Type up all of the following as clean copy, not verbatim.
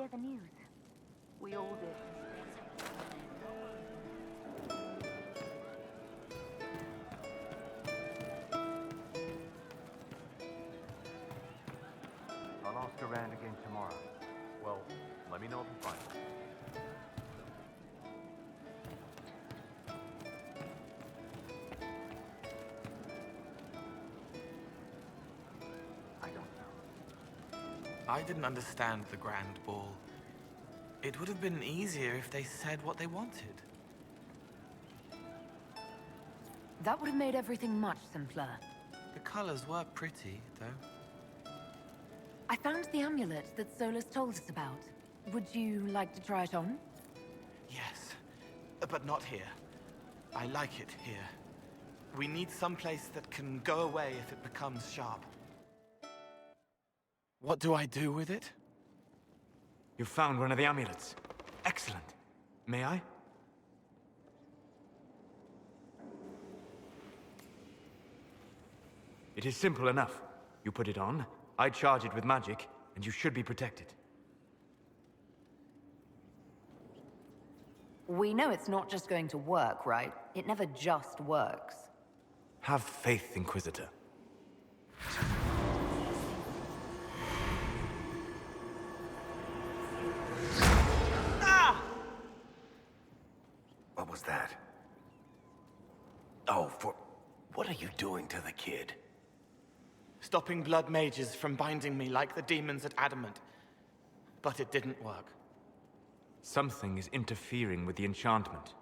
hear the news? We all did. I'll ask around again tomorrow. Well, let me know if you find it. I don't know. I didn't understand the Grand Ball. It would have been easier if they said what they wanted. That would have made everything much simpler. The colors were pretty, though. I found the amulet that Solus told us about. Would you like to try it on? Yes, but not here. I like it here. We need someplace that can go away if it becomes sharp. What do I do with it? You found one of the amulets. Excellent. May I? It is simple enough. You put it on, I charge it with magic, and you should be protected. We know it's not just going to work, right? It never just works. Have faith, Inquisitor. What was that? Oh, what are you doing to the kid? Stopping blood mages from binding me like the demons at Adamant. But it didn't work. Something is interfering with the enchantment.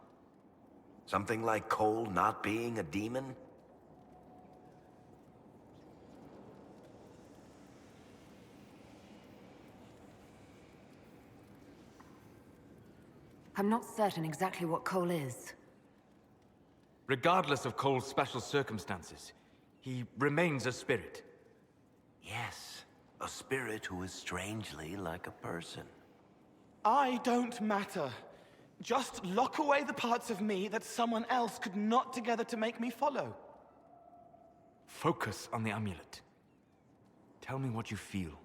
Something like Cole not being a demon? I'm not certain exactly what Cole is. Regardless of Cole's special circumstances, he remains a spirit. Yes, a spirit who is strangely like a person. I don't matter. Just lock away the parts of me that someone else could knot together to make me follow. Focus on the amulet. Tell me what you feel.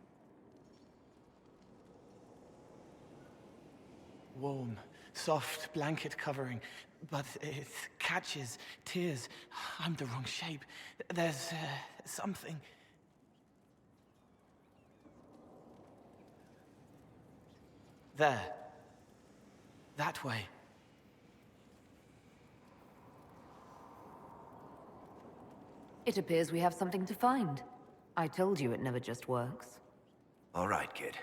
Warm, soft blanket covering, but it catches tears. I'm the wrong shape. There's something. There. That way. It appears we have something to find. I told you it never just works. All right, kid.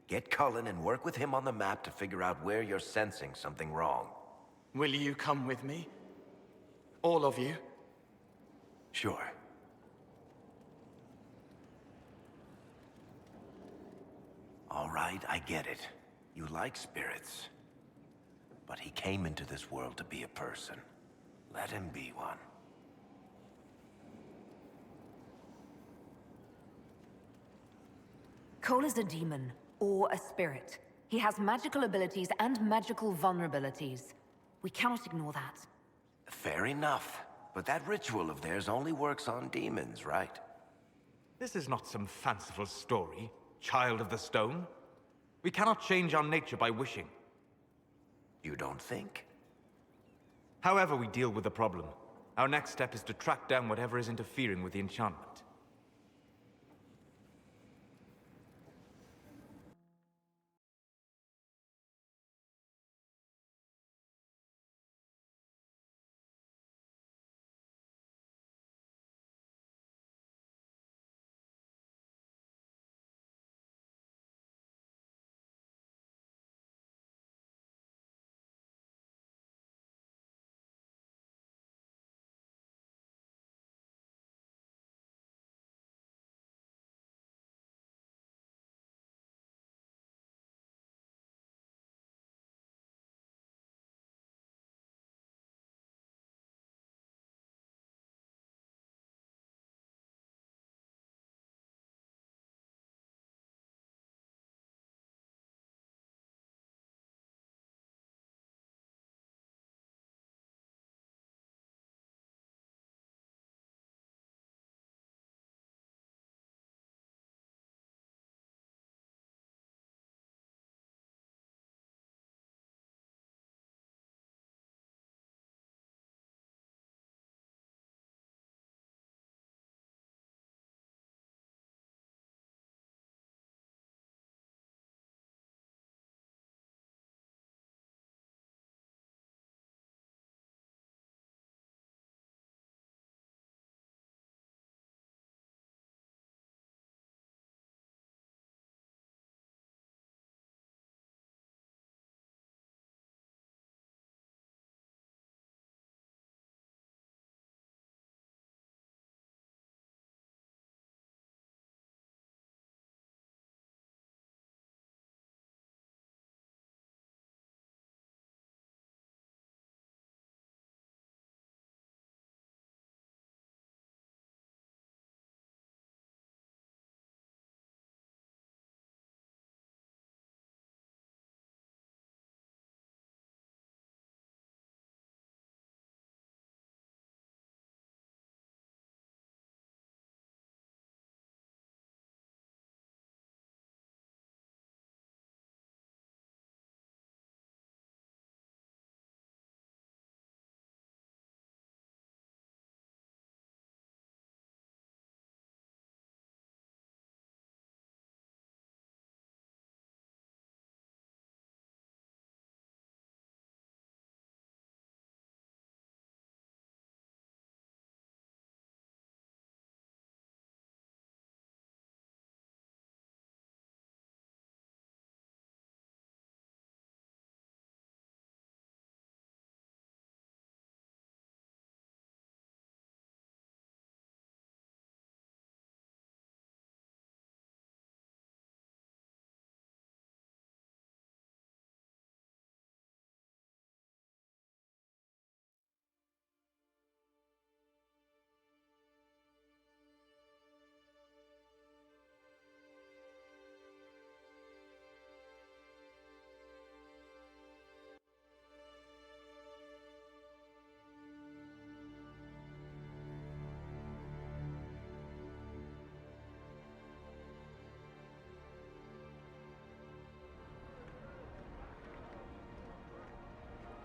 Get Cullen and work with him on the map to figure out where you're sensing something wrong. Will you come with me? All of you? Sure. All right, I get it. You like spirits. But he came into this world to be a person. Let him be one. Cole is a demon, or a spirit. He has magical abilities and magical vulnerabilities. We cannot ignore that. Fair enough. But that ritual of theirs only works on demons, right? This is not some fanciful story, child of the stone. We cannot change our nature by wishing. You don't think? However we deal with the problem, our next step is to track down whatever is interfering with the enchantment.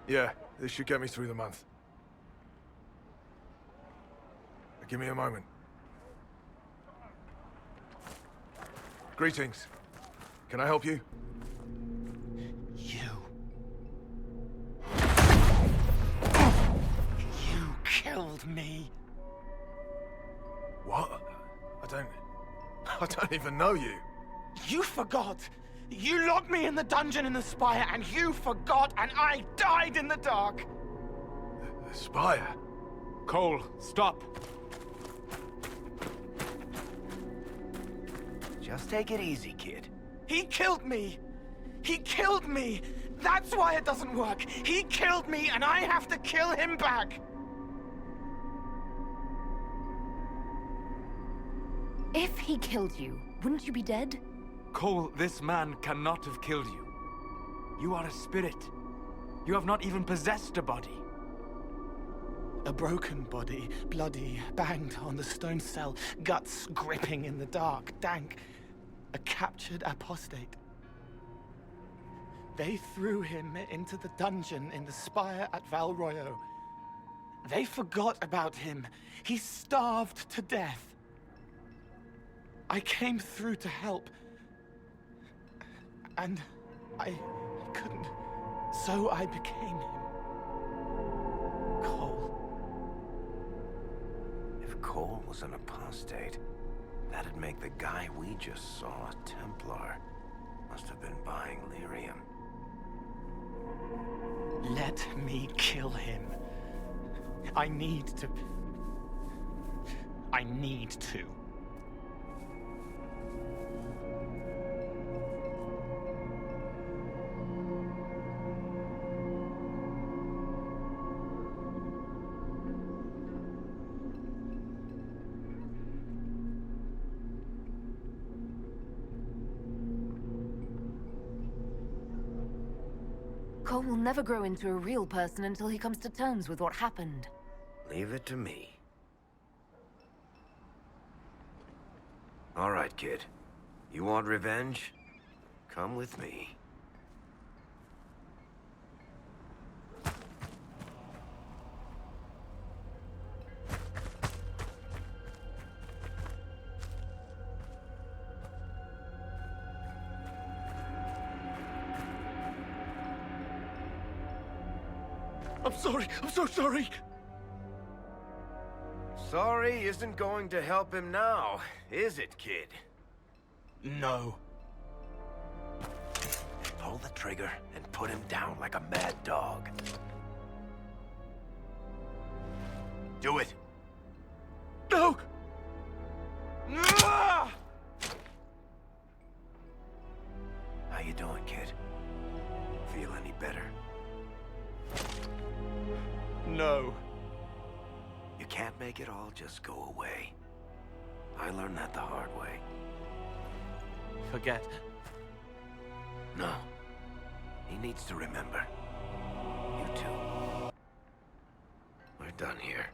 Yeah, this should get me through the month. Give me a moment. Greetings. Can I help you? You. You killed me. What? I don't even know you. You forgot. You locked me in the dungeon in the Spire, and you forgot, and I died in the dark. The Spire? Cole, stop. Just take it easy, kid. He killed me. He killed me. That's why it doesn't work. He killed me, and I have to kill him back. If he killed you, wouldn't you be dead? Cole, this man cannot have killed you. You are a spirit. You have not even possessed a body. A broken body, bloody, banged on the stone cell, guts gripping in the dark, dank. A captured apostate. They threw him into the dungeon in the Spire at Val Royo. They forgot about him. He starved to death. I came through to help. And I couldn't. So I became him. Cole. If Cole was an apostate, that'd make the guy we just saw a Templar. Must have been buying lyrium. Let me kill him. I need to. Cole will never grow into a real person until he comes to terms with what happened. Leave it to me. All right, kid. You want revenge? Come with me. I'm sorry. I'm so sorry. Sorry isn't going to help him now, is it, kid? No. Pull the trigger and put him down like a mad dog. Do it. No! How you doing, kid? Feel any better? No. You can't make it all just go away. I learned that the hard way. Forget. No. He needs to remember. You too. We're done here.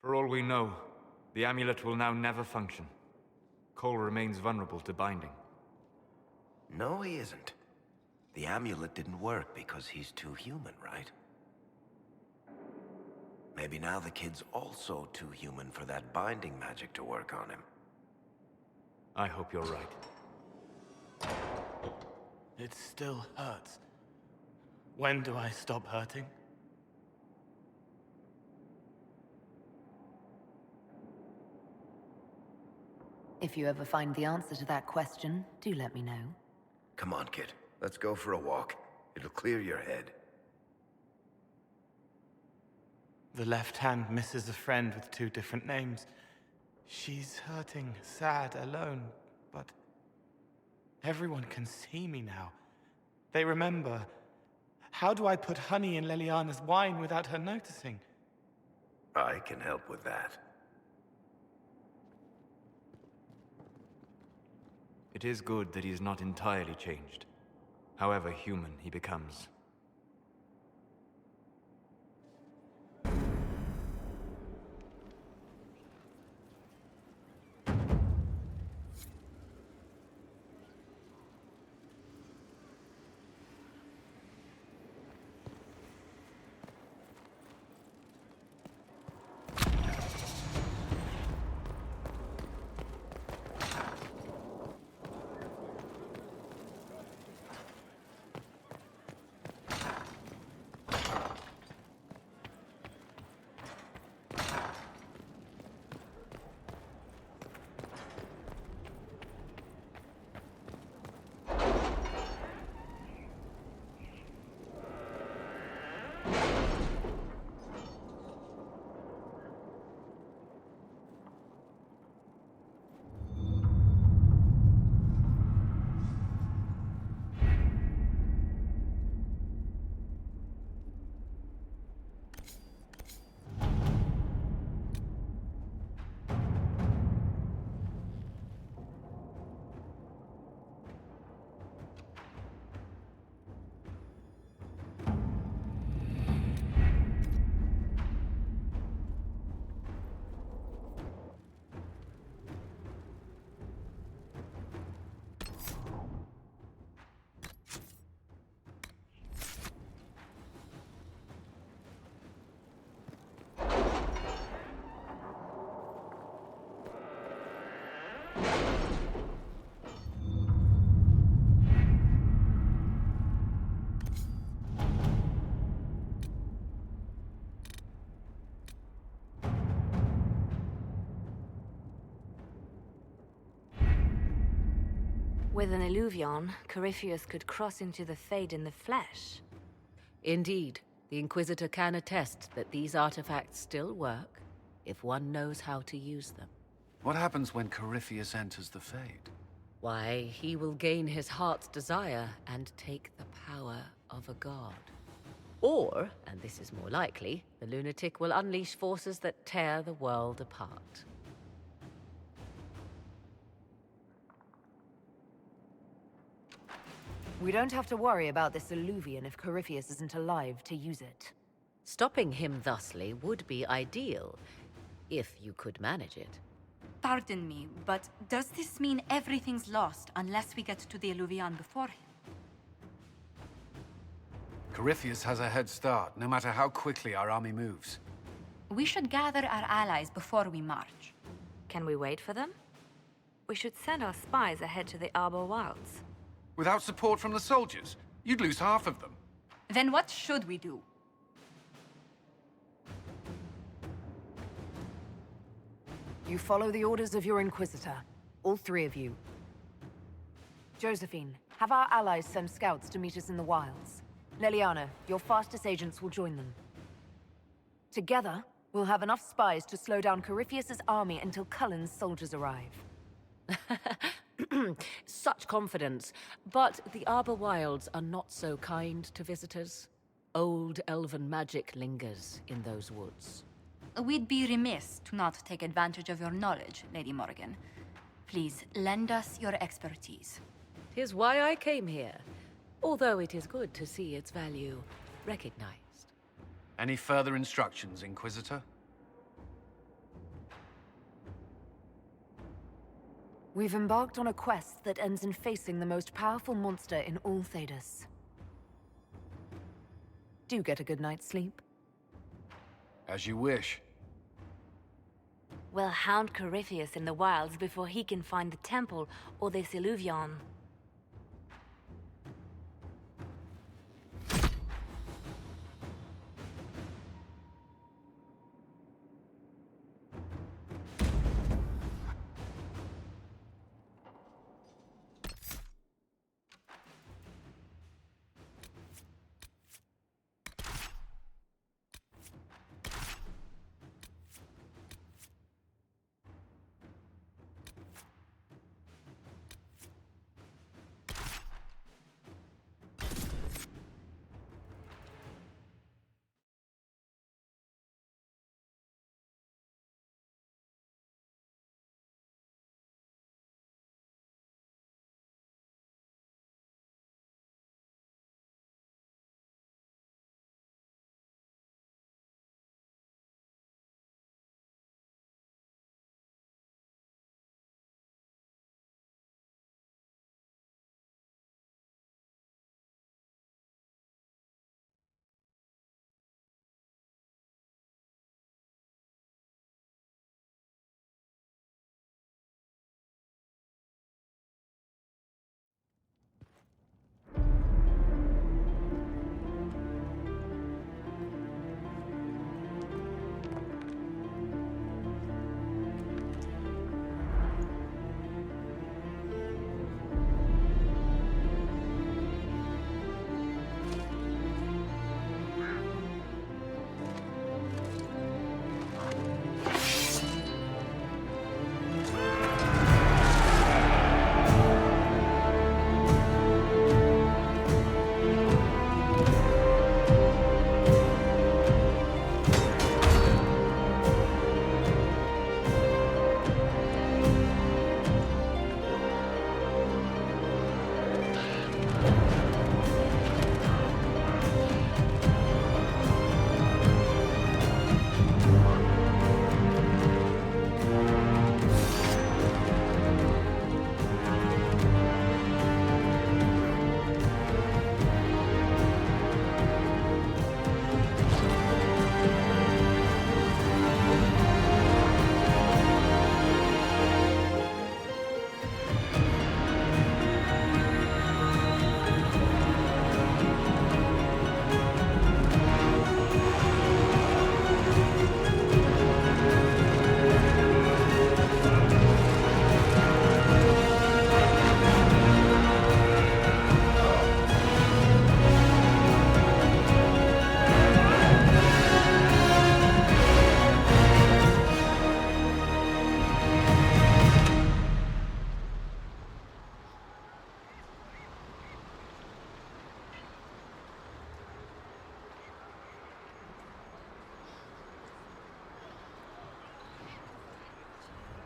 For all we know, the amulet will now never function. Cole remains vulnerable to binding. No, he isn't. The amulet didn't work because he's too human, right? Maybe now the kid's also too human for that binding magic to work on him. I hope you're right. It still hurts. When do I stop hurting? If you ever find the answer to that question, do let me know. Come on, kid. Let's go for a walk. It'll clear your head. The left hand misses a friend with 2 different names. She's hurting, sad, alone, but everyone can see me now. They remember. How do I put honey in Leliana's wine without her noticing? I can help with that. It is good that he is not entirely changed, however human he becomes. With an Illuvion, Corypheus could cross into the Fade in the flesh. Indeed, the Inquisitor can attest that these artifacts still work, if one knows how to use them. What happens when Corypheus enters the Fade? Why, he will gain his heart's desire and take the power of a god. Or, and this is more likely, the lunatic will unleash forces that tear the world apart. We don't have to worry about this Illuvion if Corypheus isn't alive to use it. Stopping him thusly would be ideal, if you could manage it. Pardon me, but does this mean everything's lost unless we get to the Illuvion before him? Corypheus has a head start, no matter how quickly our army moves. We should gather our allies before we march. Can we wait for them? We should send our spies ahead to the Arbor Wilds. Without support from the soldiers, you'd lose half of them. Then what should we do? You follow the orders of your Inquisitor. All 3 of you. Josephine, have our allies send scouts to meet us in the wilds. Leliana, your fastest agents will join them. Together, we'll have enough spies to slow down Corypheus's army until Cullen's soldiers arrive. Such confidence. But the Arbor Wilds are not so kind to visitors. Old elven magic lingers in those woods. We'd be remiss to not take advantage of your knowledge, Lady Morgan. Please, lend us your expertise. 'Tis why I came here, although it is good to see its value recognized. Any further instructions, Inquisitor? We've embarked on a quest that ends in facing the most powerful monster in all Thedas. Do get a good night's sleep. As you wish. We'll hound Corypheus in the wilds before he can find the temple or this Illuvion.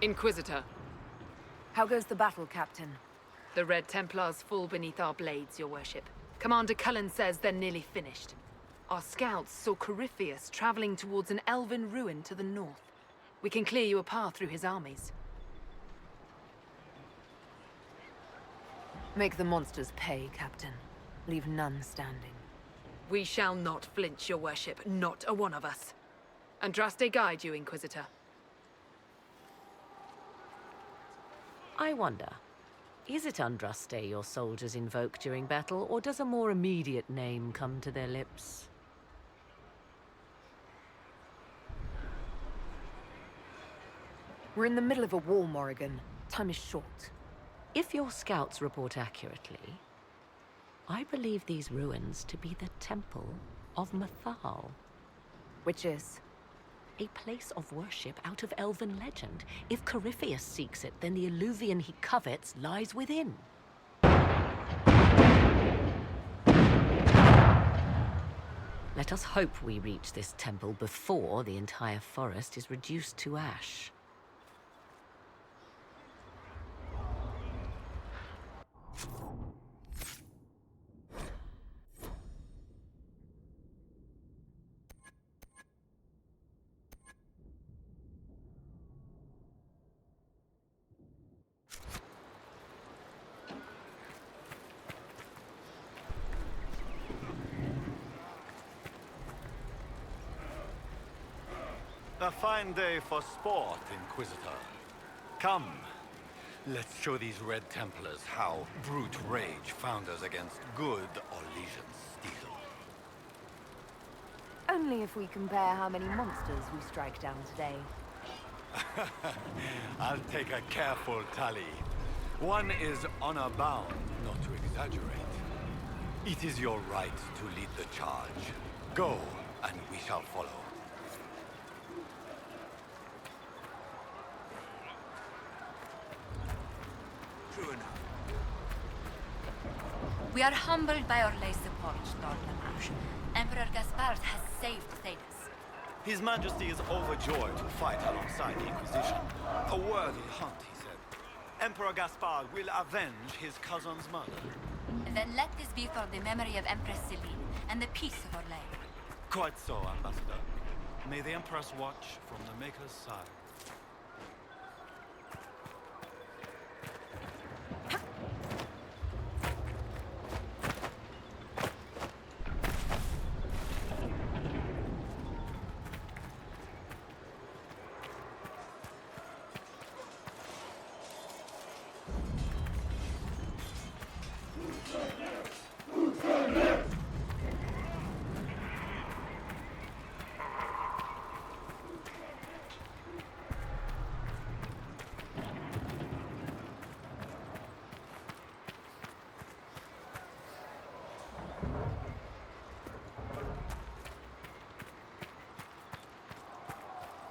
Inquisitor, How goes the battle, Captain? the Red Templars fall beneath our blades, your worship. Commander Cullen says they're nearly finished. Our scouts saw Corypheus traveling towards an elven ruin to the north. We can clear you a path through his armies. Make the monsters pay, Captain. Leave none standing. We shall not flinch, your worship, not a one of us. Andraste guide you, Inquisitor. I wonder, is it Andraste your soldiers invoke during battle, or does a more immediate name come to their lips? We're in the middle of a war, Morrigan. Time is short. If your scouts report accurately, I believe these ruins to be the Temple of Mathal. Which is? A place of worship out of elven legend. If Corypheus seeks it, then the Illuvion he covets lies within. Let us hope we reach this temple before the entire forest is reduced to ash. A fine day for sport, Inquisitor. Come, let's show these Red Templars how brute rage founders against good Orlesian steel. Only if we compare how many monsters we strike down today. I'll take a careful tally. One is honor bound, not to exaggerate. It is your right to lead the charge. Go, and we shall follow. True enough. We are humbled by Orlay's support, Lord Lamouche. Emperor Gaspard has saved Thedas. His Majesty is overjoyed to fight alongside the Inquisition. A worthy hunt, he said. Emperor Gaspard will avenge his cousin's murder. Then let this be for the memory of Empress Celine and the peace of Orlais. Quite so, Ambassador. May the Empress watch from the Maker's side.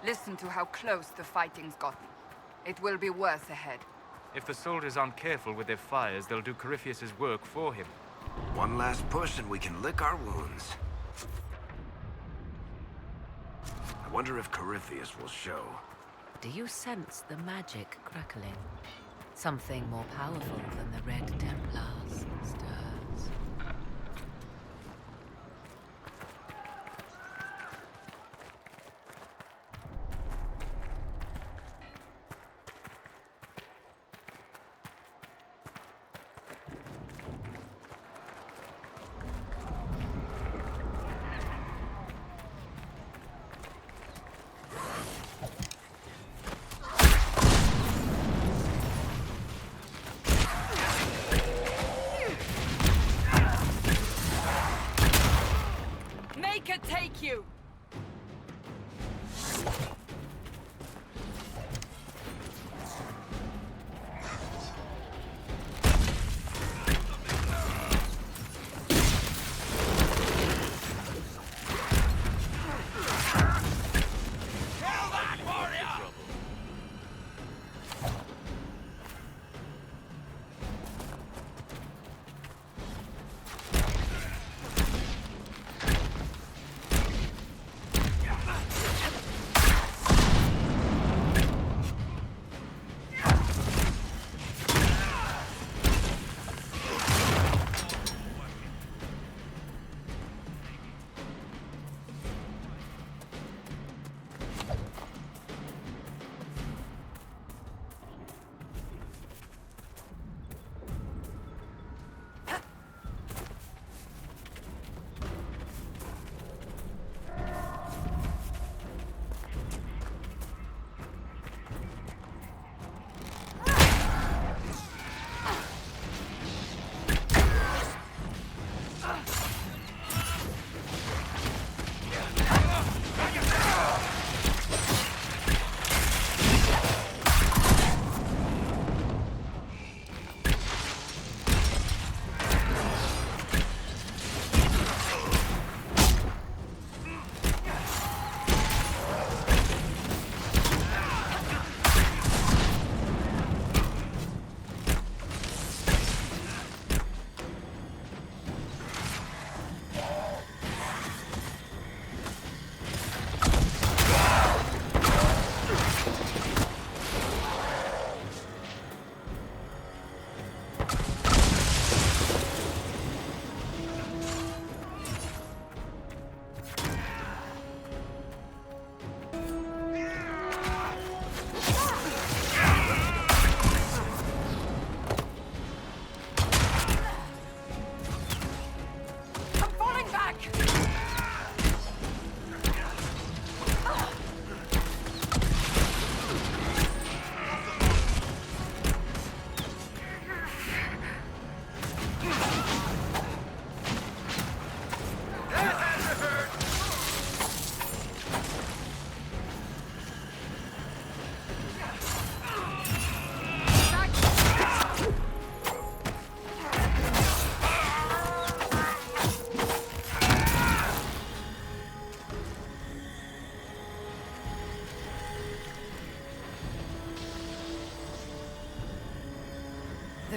Listen to how close the fighting's gotten. It will be worse ahead. If the soldiers aren't careful with their fires, they'll do Corypheus's work for him. One last push and we can lick our wounds. I wonder if Corypheus will show. Do you sense the magic crackling? Something more powerful than the Red Templars stirs. Take you!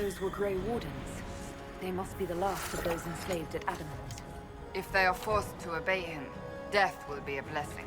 Those were Grey Wardens. They must be the last of those enslaved at Adamant. If they are forced to obey him, death will be a blessing.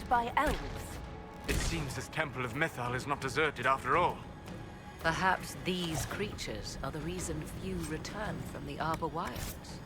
By elves. It seems this Temple of Mythal is not deserted after all. Perhaps these creatures are the reason few return from the Arbor Wilds.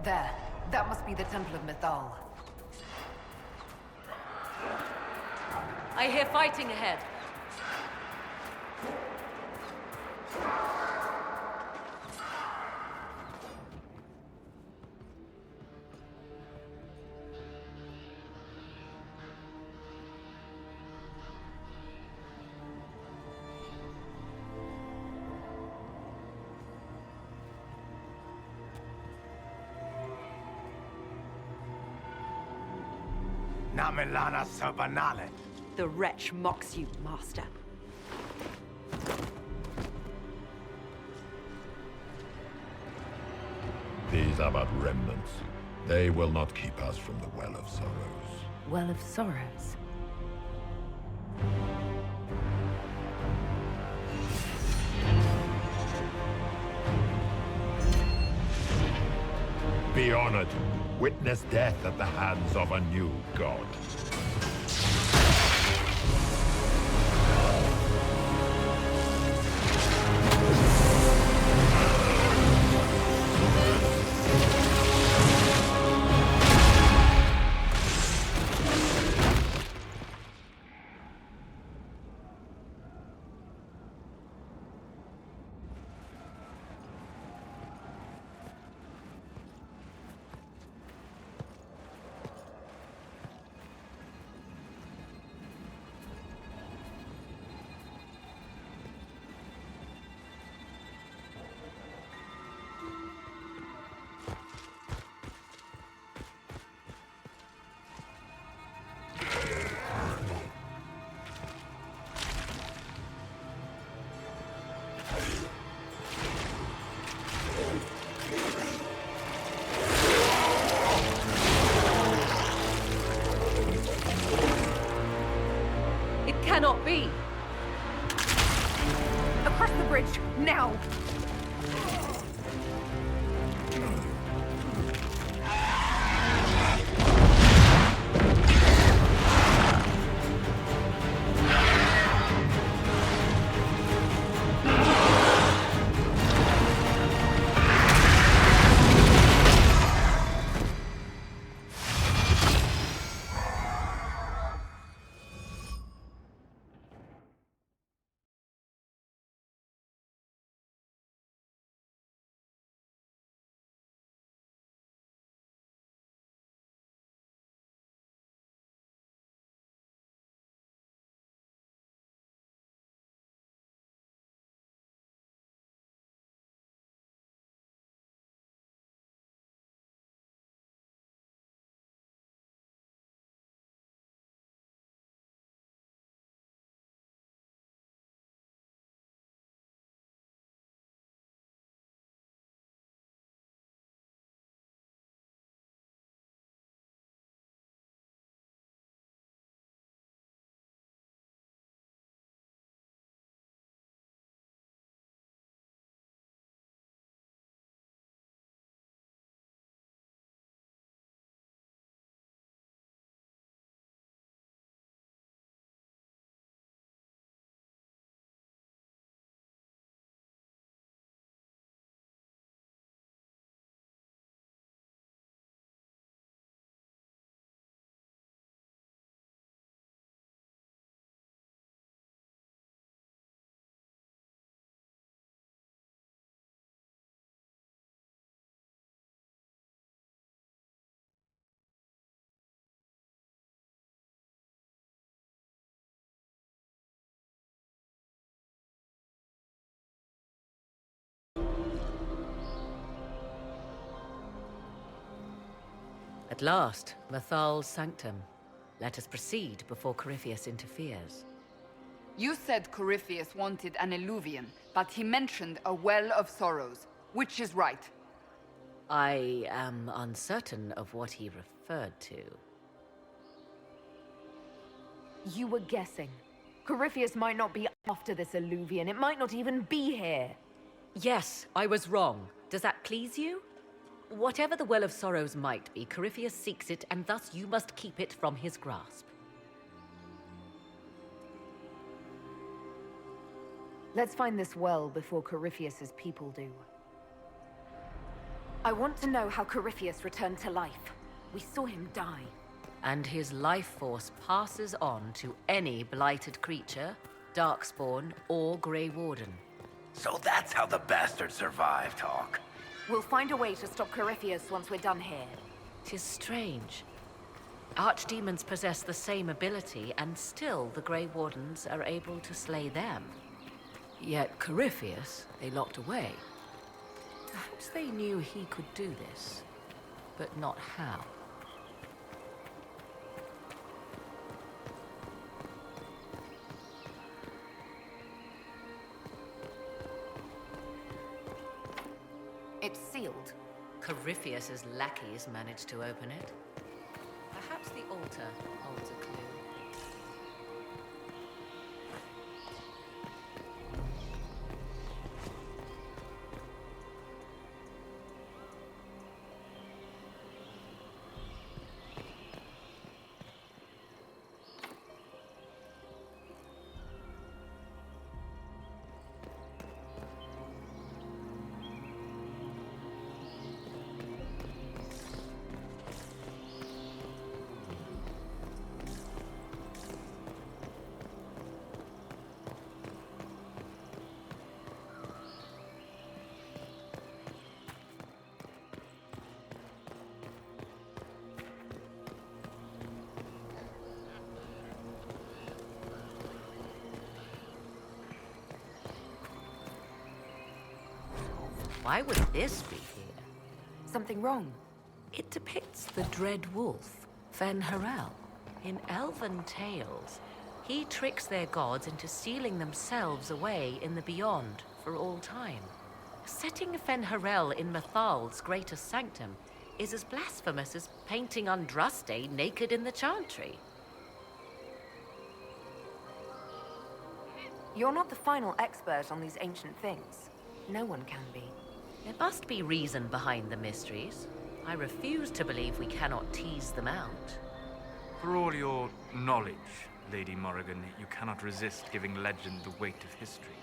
There. That must be the Temple of Mythal. I hear fighting ahead. Namilana Sabanale. The wretch mocks you, Master. These are but remnants. They will not keep us from the Well of Sorrows. Well of Sorrows? Be honored. Witness death at the hands of a new god. Cannot be! Across the bridge, now! At last, Mythal's sanctum. Let us proceed before Corypheus interferes. You said Corypheus wanted an Eluvian, but he mentioned a Well of Sorrows. Which is right? I am uncertain of what he referred to. You were guessing. Corypheus might not be after this Eluvian. It might not even be here. Yes, I was wrong. Does that please you? Whatever the Well of Sorrows might be, Corypheus seeks it, and thus you must keep it from his grasp. Let's find this well before Corypheus's people do. I want to know how Corypheus returned to life. We saw him die. And his life force passes on to any blighted creature, Darkspawn, or Grey Warden. So that's how the bastard survived, Hawk. We'll find a way to stop Corypheus once we're done here. 'Tis strange. Archdemons possess the same ability, and still the Grey Wardens are able to slay them. Yet Corypheus, they locked away. Perhaps they knew he could do this, but not how. It's sealed. Corypheus's lackeys managed to open it. Perhaps the altar holds a clue. Why would this be here? Something wrong? It depicts the Dread Wolf, Fen-Harel. In elven tales, he tricks their gods into sealing themselves away in the beyond for all time. Setting Fen-Harel in Mathal's greatest sanctum is as blasphemous as painting Andraste naked in the chantry. You're not the final expert on these ancient things. No one can be. There must be reason behind the mysteries. I refuse to believe we cannot tease them out. For all your knowledge, Lady Morrigan, you cannot resist giving legend the weight of history.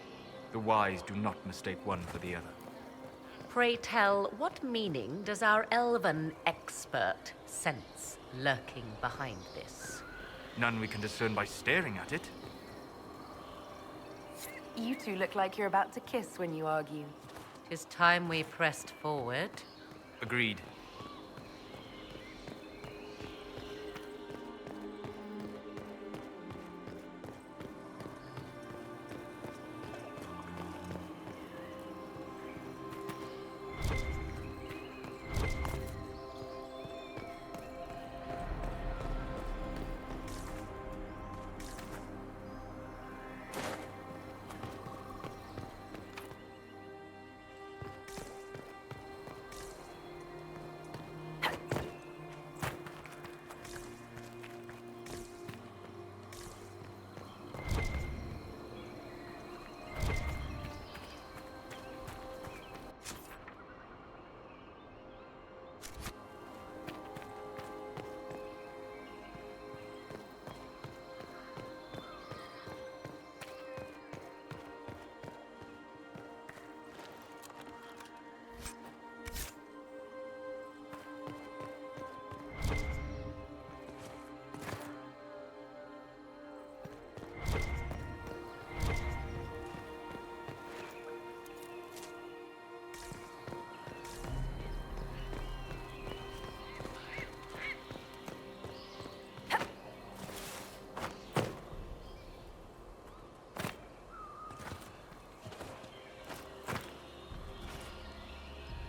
The wise do not mistake one for the other. Pray tell, what meaning does our elven expert sense lurking behind this? None we can discern by staring at it. You two look like you're about to kiss when you argue. 'Tis time we pressed forward. Agreed.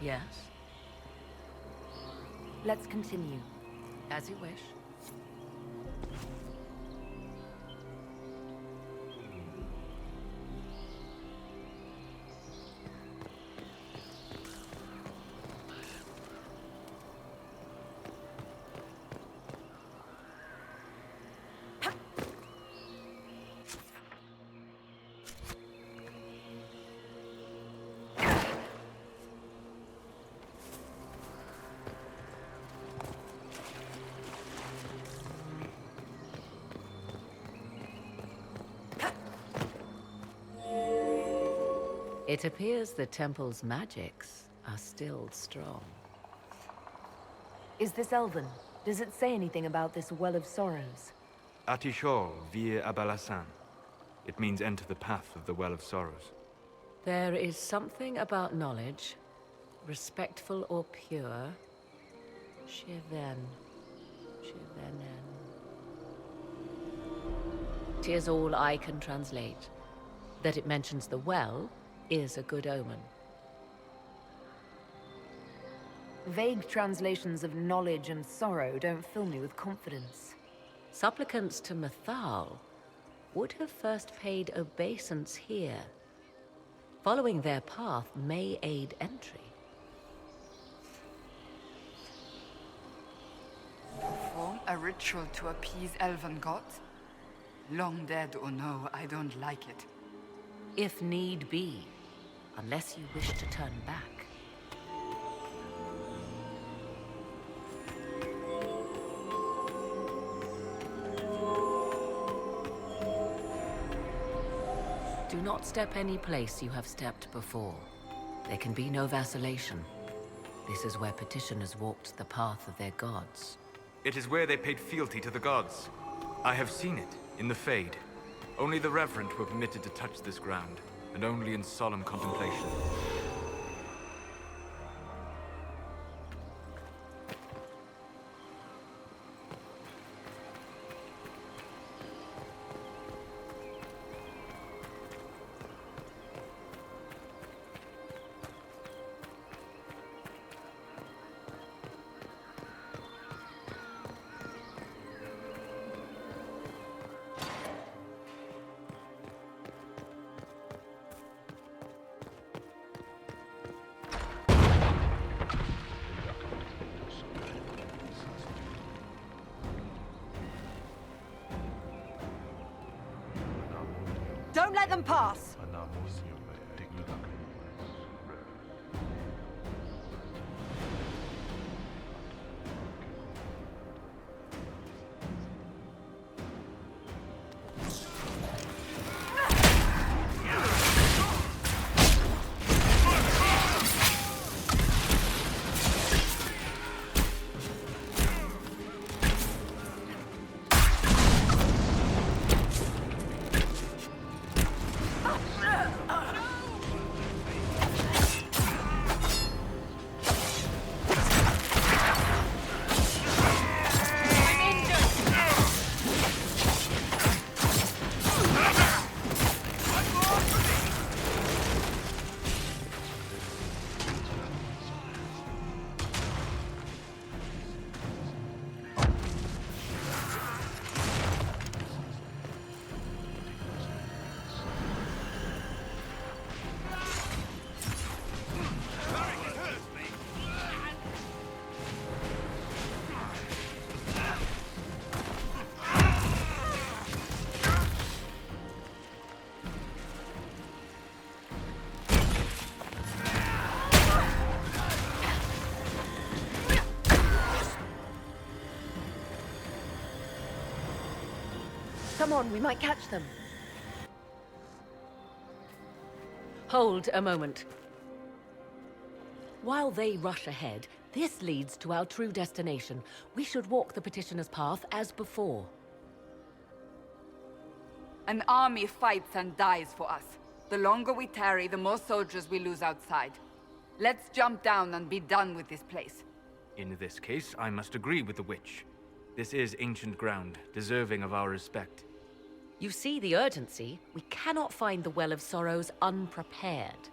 Yes? Let's continue. As you wish. It appears the temple's magics are still strong. Is this Elven? Does it say anything about this Well of Sorrows? Atishol vir Abalassan. It means enter the path of the Well of Sorrows. There is something about knowledge, respectful or pure. Shiven. Shivenen. 'Tis all I can translate. That it mentions the well is a good omen. Vague translations of knowledge and sorrow don't fill me with confidence. Supplicants to Mythal would have first paid obeisance here. Following their path may aid entry. Perform a ritual to appease elven gods? Long dead or no, I don't like it. If need be, unless you wish to turn back. Do not step any place you have stepped before. There can be no vacillation. This is where petitioners walked the path of their gods. It is where they paid fealty to the gods. I have seen it, in the Fade. Only the reverent were permitted to touch this ground, and only in solemn contemplation. Don't let them pass! Come on, we might catch them. Hold a moment. While they rush ahead, this leads to our true destination. We should walk the petitioner's path as before. An army fights and dies for us. The longer we tarry, the more soldiers we lose outside. Let's jump down and be done with this place. In this case, I must agree with the witch. This is ancient ground, deserving of our respect. You see the urgency? We cannot find the Well of Sorrows unprepared.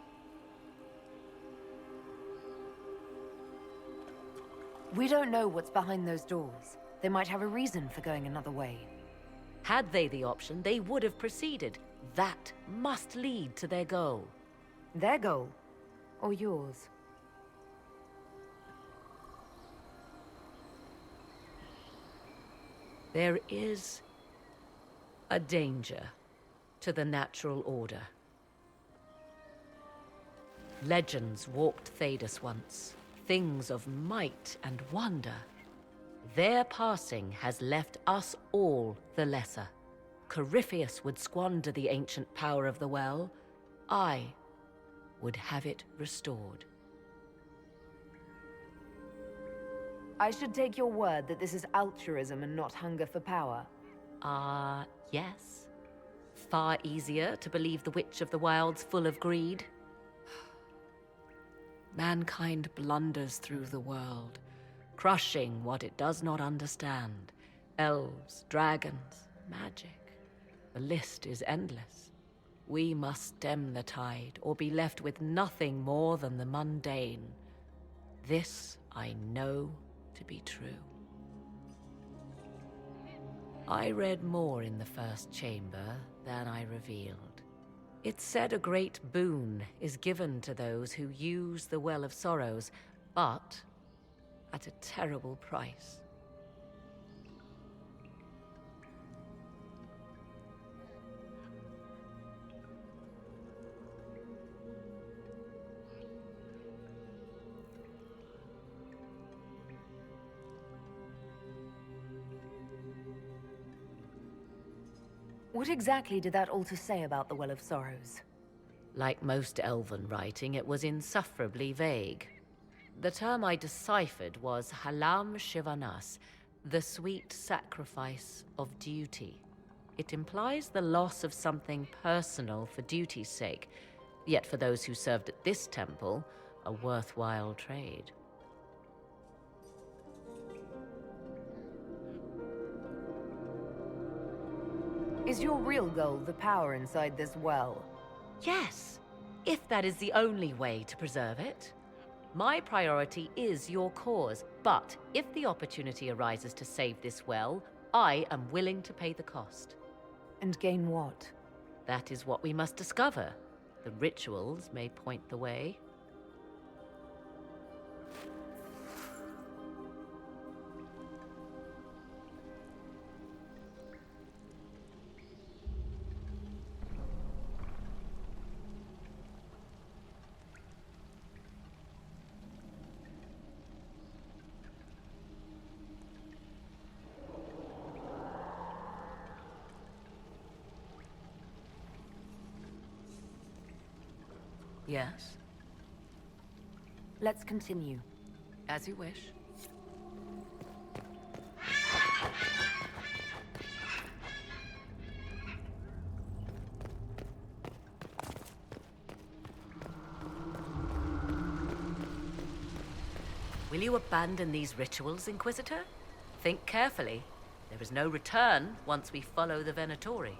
We don't know what's behind those doors. They might have a reason for going another way. Had they the option, they would have proceeded. That must lead to their goal. Their goal? Or yours? There is a danger to the natural order. Legends walked Thedas once, things of might and wonder. Their passing has left us all the lesser. Corypheus would squander the ancient power of the well. I would have it restored. I should take your word that this is altruism and not hunger for power. Yes. Far easier to believe the Witch of the Wild's full of greed. Mankind blunders through the world, crushing what it does not understand. Elves, dragons, magic. The list is endless. We must stem the tide, or be left with nothing more than the mundane. This I know to be true. I read more in the first chamber than I revealed. It said a great boon is given to those who use the Well of Sorrows, but at a terrible price. What exactly did that altar say about the Well of Sorrows? Like most Elven writing, it was insufferably vague. The term I deciphered was Halam Shivanas, the sweet sacrifice of duty. It implies the loss of something personal for duty's sake, yet for those who served at this temple, a worthwhile trade. Is your real goal the power inside this well? Yes, if that is the only way to preserve it. My priority is your cause, but if the opportunity arises to save this well, I am willing to pay the cost. And gain what? That is what we must discover. The rituals may point the way. Yes? Let's continue. As you wish. Will you abandon these rituals, Inquisitor? Think carefully. There is no return once we follow the Venatori.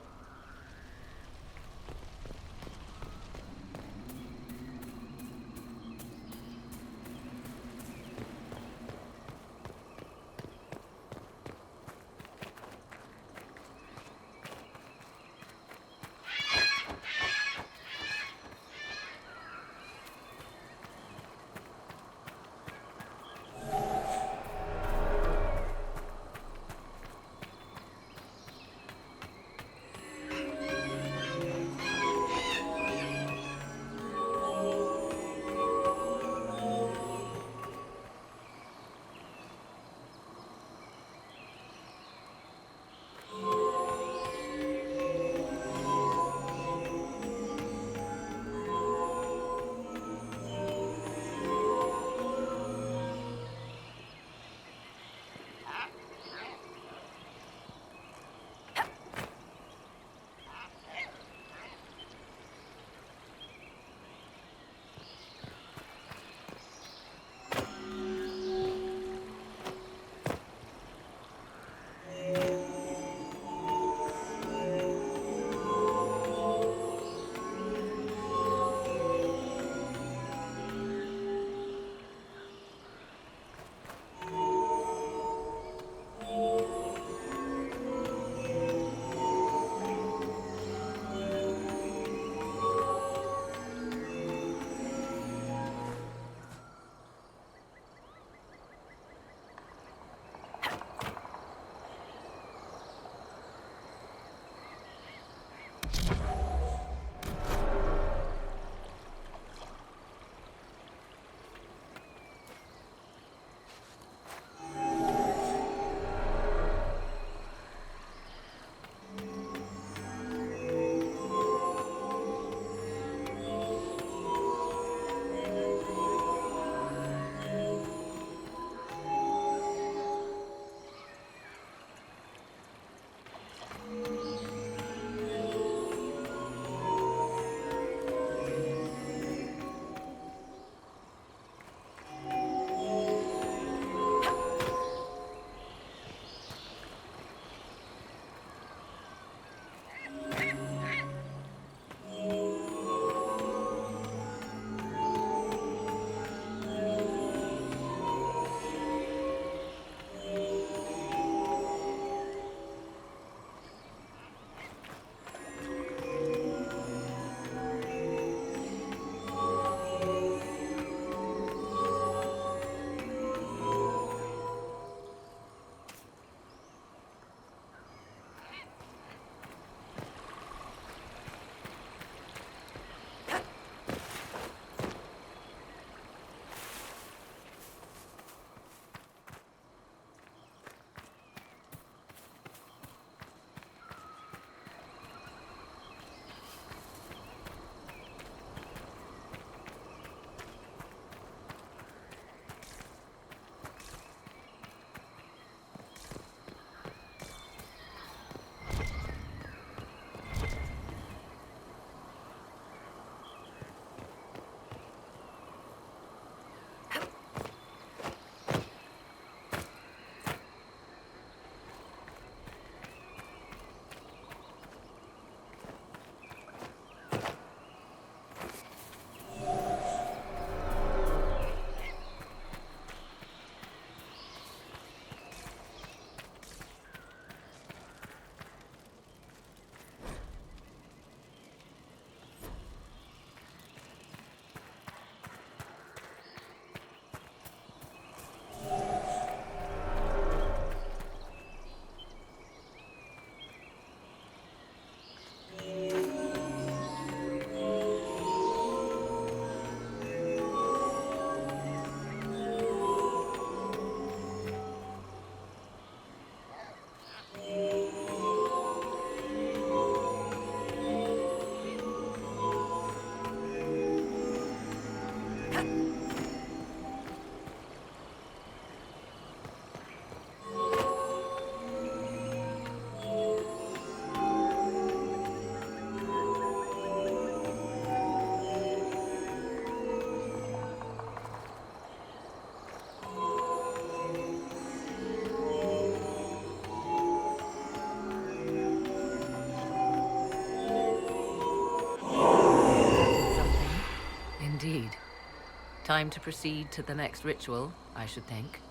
Time to proceed to the next ritual, I should think.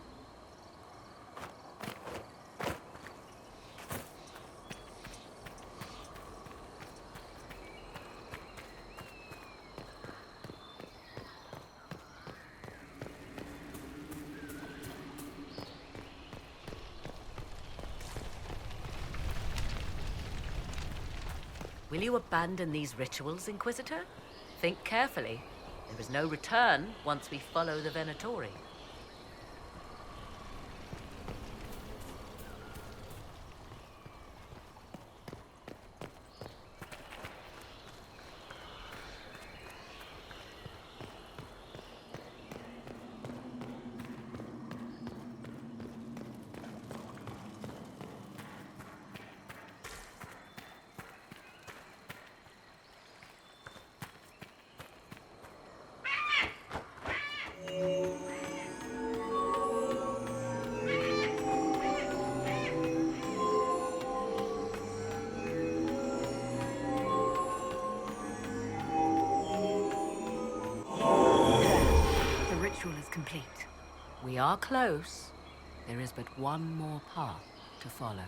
Will you abandon these rituals, Inquisitor? Think carefully. There is no return once we follow the Venatori. Complete. We are close. There is but one more path to follow.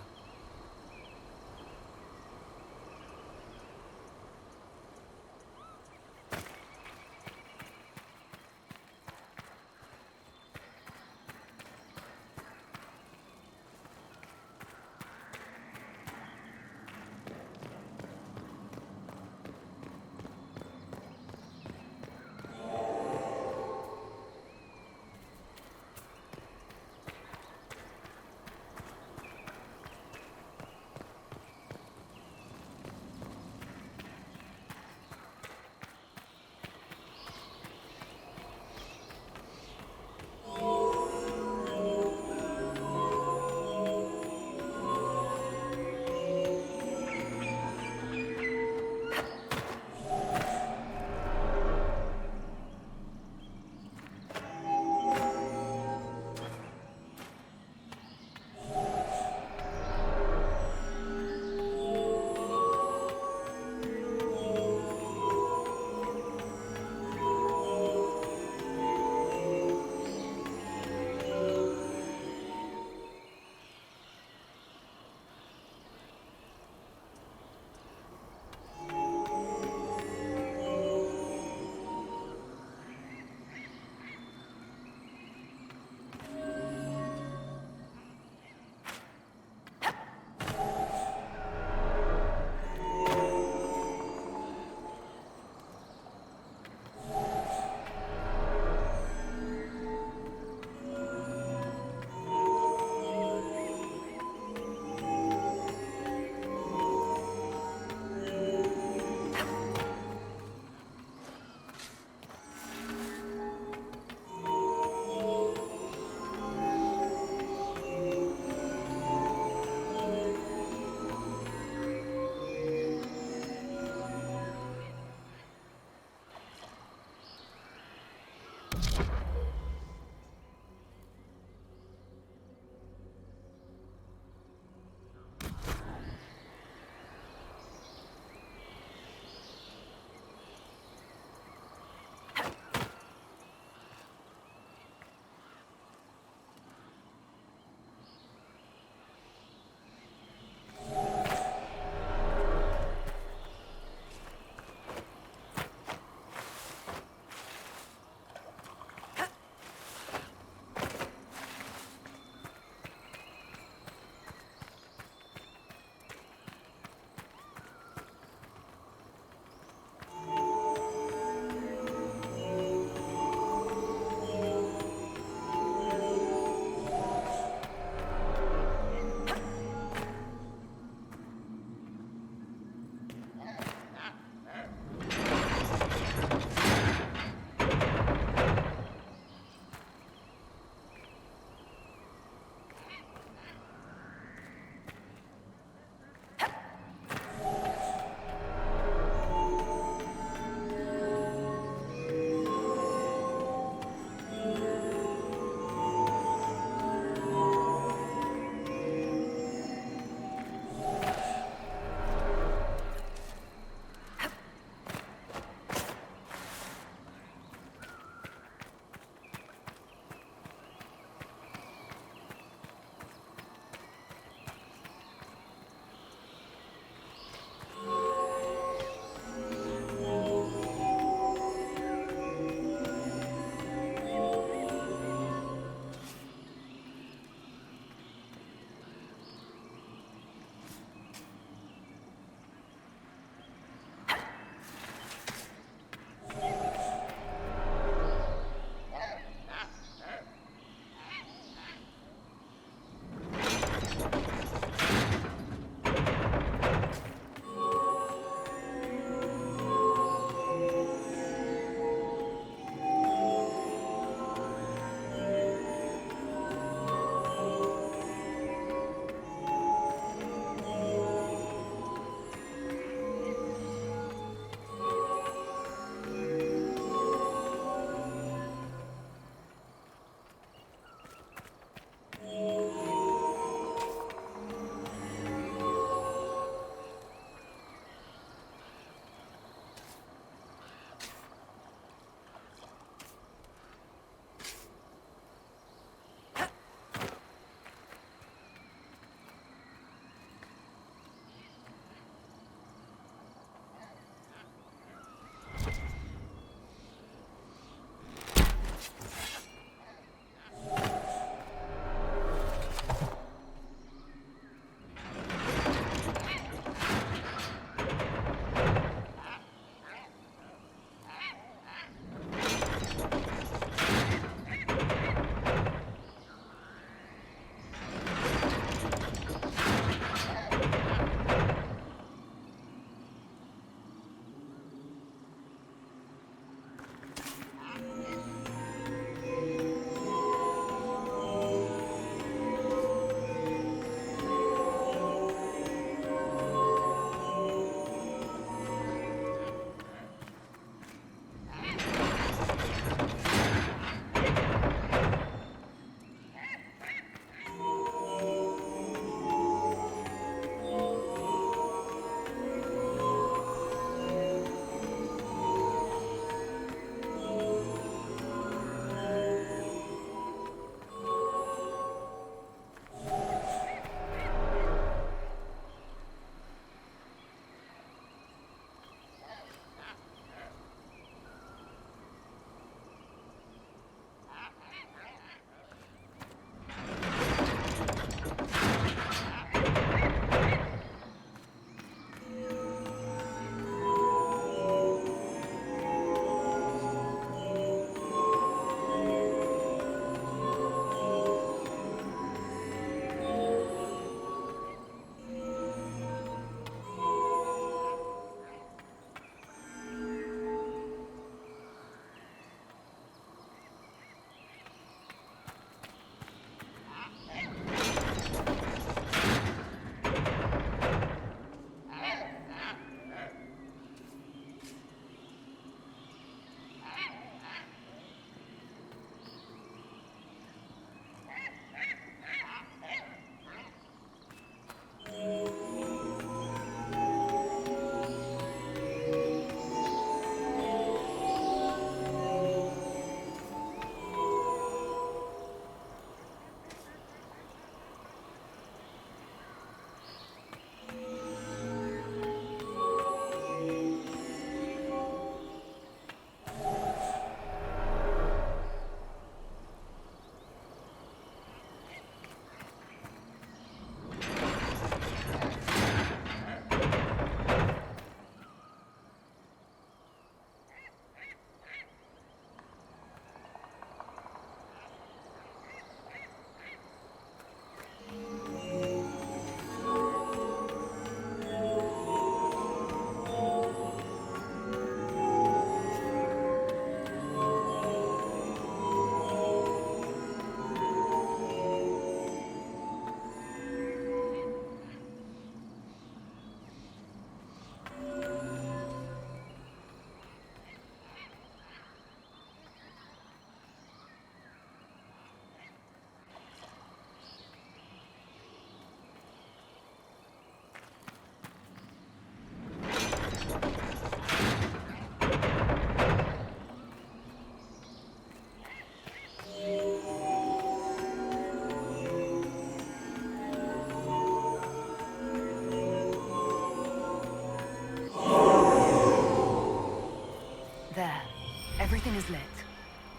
Everything is lit.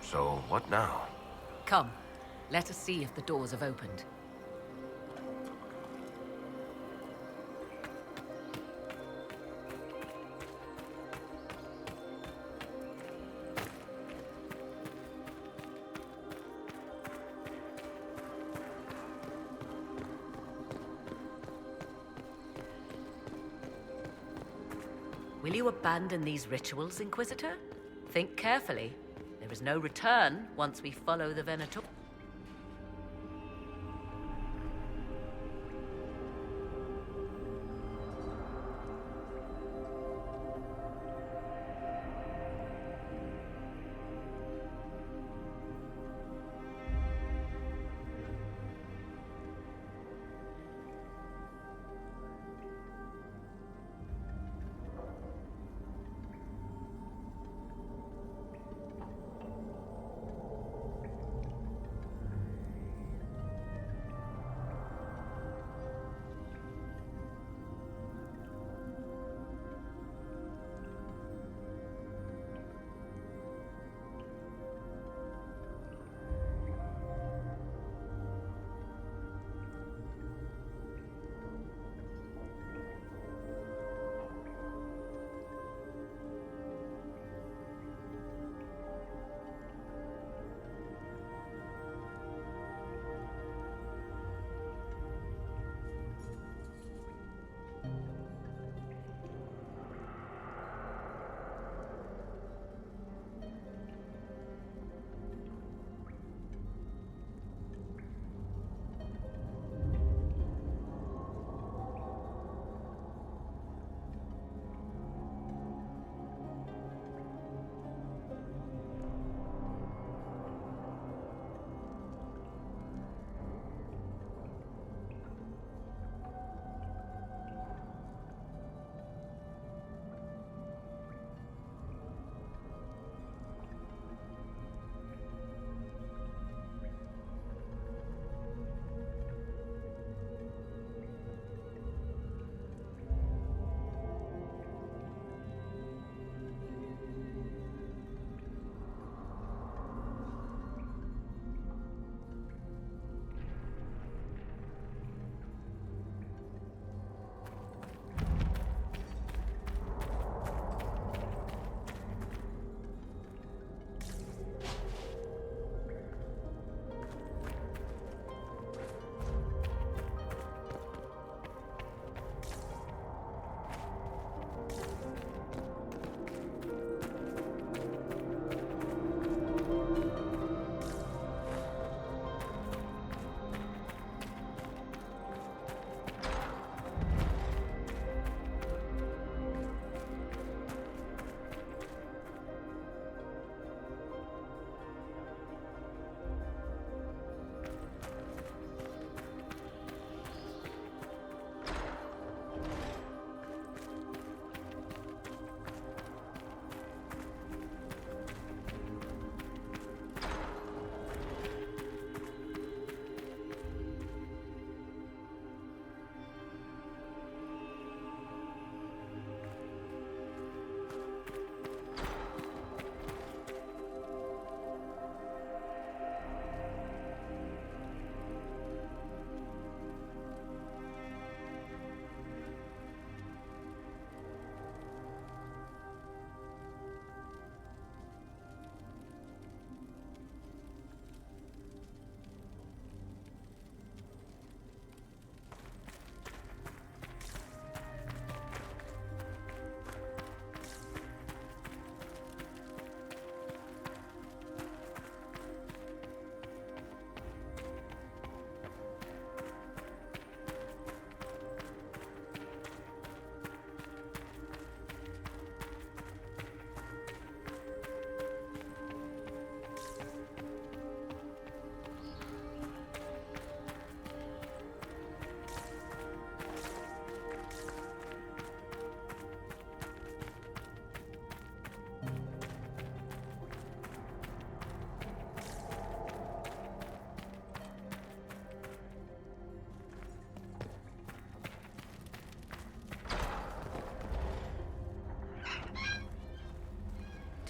So, what now? Come, let us see if the doors have opened. Will you abandon these rituals, Inquisitor? Think carefully. There is no return once we follow the Venator.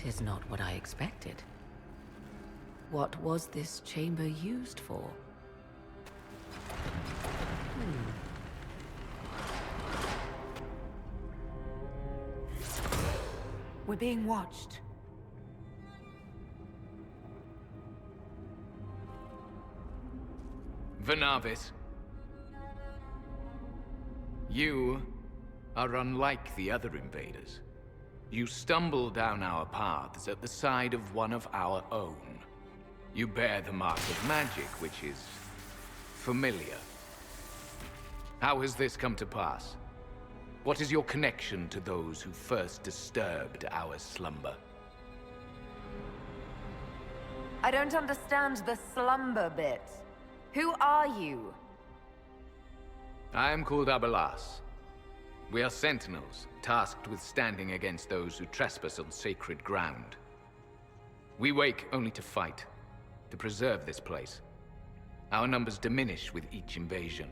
'Tis not what I expected. What was this chamber used for? We're being watched. Venavis. You are unlike the other invaders. You stumble down our paths at the side of one of our own. You bear the mark of magic, which is familiar. How has this come to pass? What is your connection to those who first disturbed our slumber? I don't understand the slumber bit. Who are you? I am called Abelas. We are sentinels, tasked with standing against those who trespass on sacred ground. We wake only to fight, to preserve this place. Our numbers diminish with each invasion.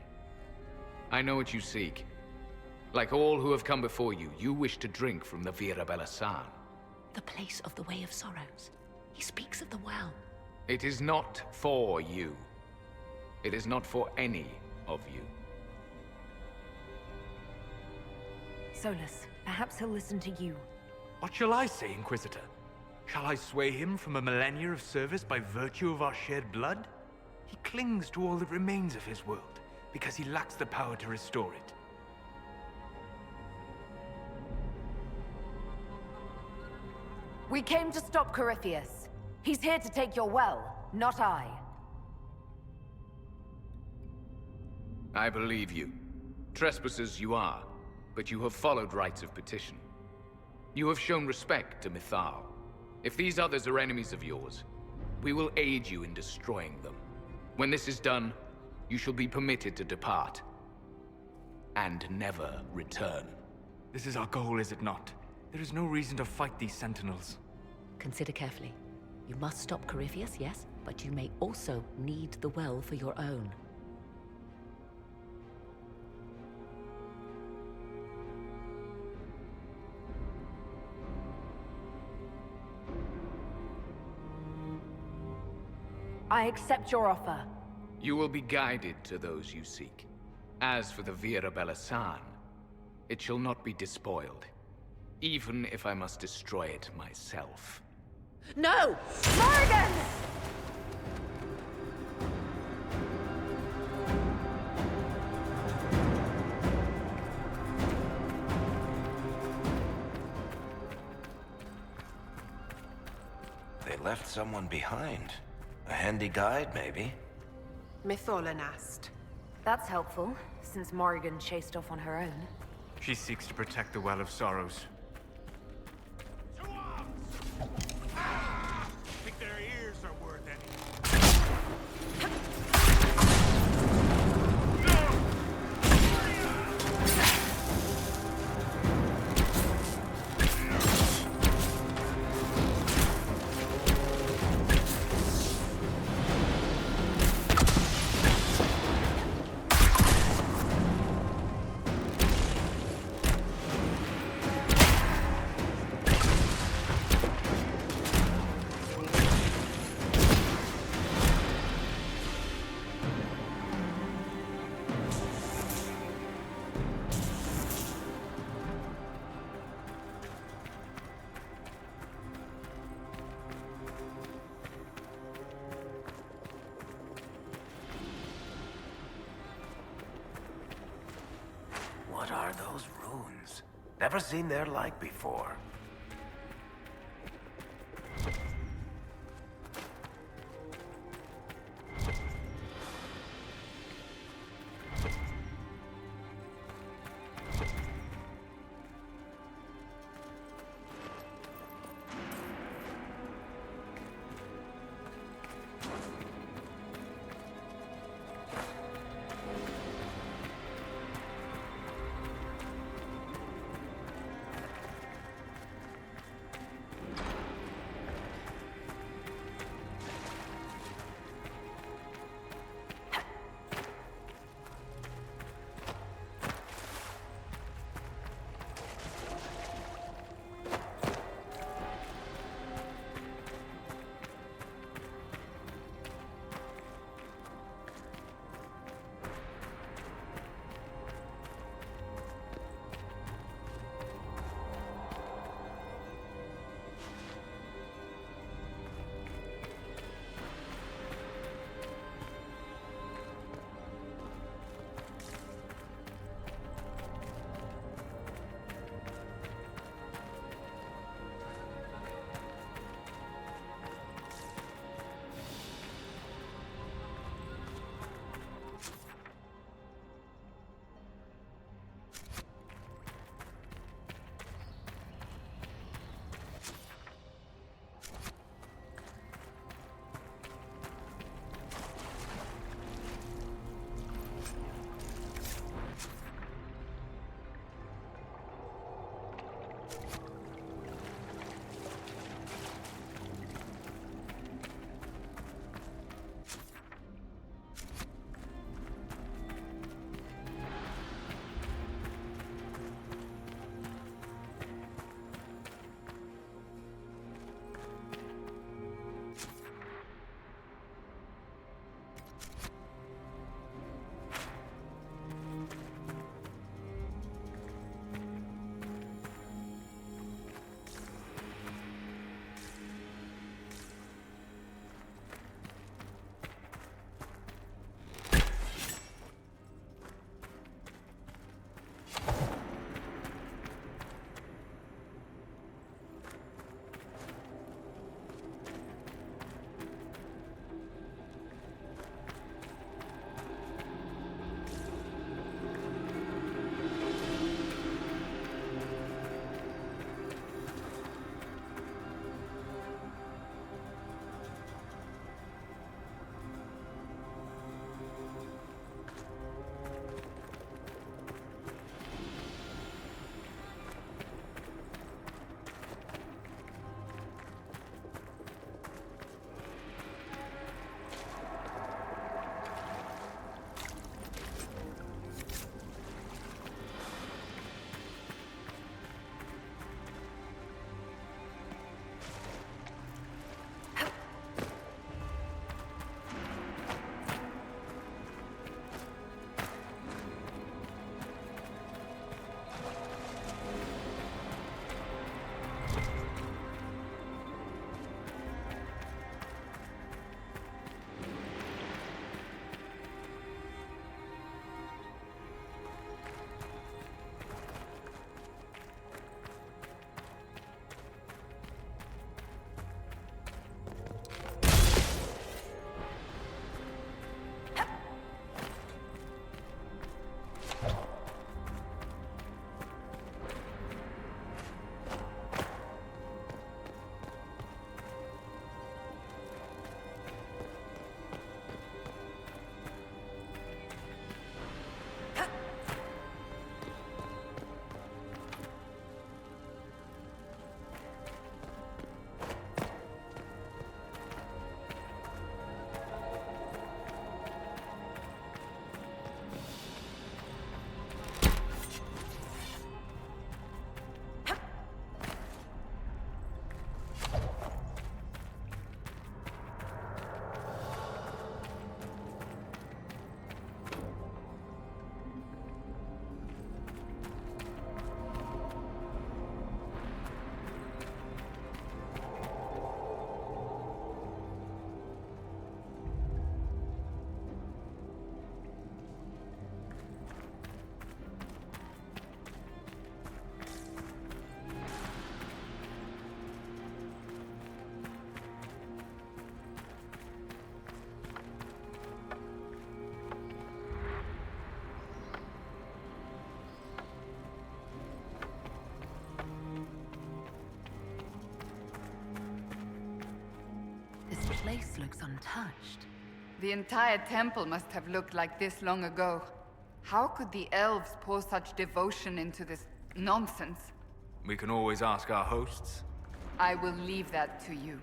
I know what you seek. Like all who have come before you, you wish to drink from the Vira Belasan. The place of the Way of Sorrows. He speaks of the well. It is not for you. It is not for any of you. Solus, perhaps he'll listen to you. What shall I say, Inquisitor? Shall I sway him from a millennia of service by virtue of our shared blood? He clings to all that remains of his world, because he lacks the power to restore it. We came to stop Corypheus. He's here to take your well, not I. I believe you. Trespassers you are, but you have followed rites of petition. You have shown respect to Mythal. If these others are enemies of yours, we will aid you in destroying them. When this is done, you shall be permitted to depart. And never return. This is our goal, is it not? There is no reason to fight these sentinels. Consider carefully. You must stop Corypheus, yes, but you may also need the well for your own. I accept your offer. You will be guided to those you seek. As for the Vira Belasan, it shall not be despoiled, even if I must destroy it myself. No! Morrigan! They left someone behind. A handy guide, maybe? Mytholan asked. That's helpful, since Morrigan chased off on her own. She seeks to protect the Well of Sorrows. Think their ears are worth anything. What are those runes? Never seen their like before. looks untouched. The entire temple must have looked like this long ago. How could the elves pour such devotion into this nonsense? We can always ask our hosts. I will leave that to you.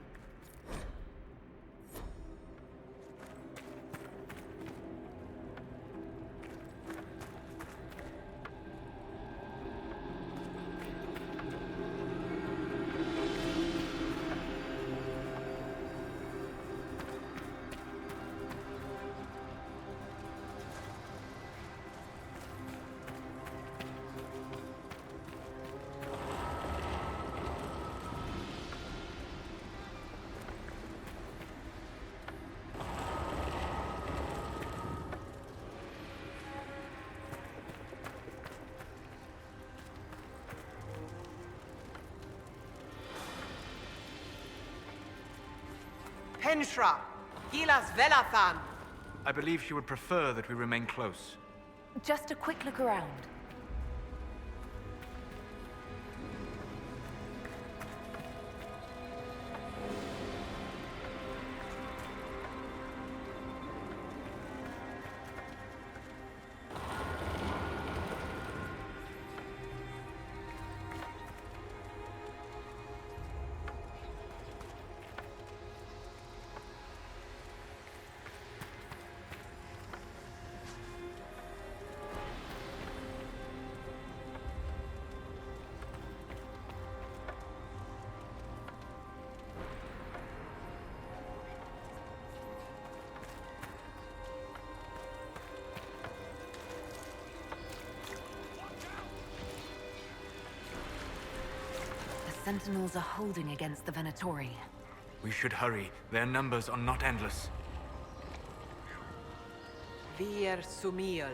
Henshra, Gilas Velathan. I believe she would prefer that we remain close. Just a quick look around. Sentinels are holding against the Venatori. We should hurry. Their numbers are not endless. Vir Sumiel.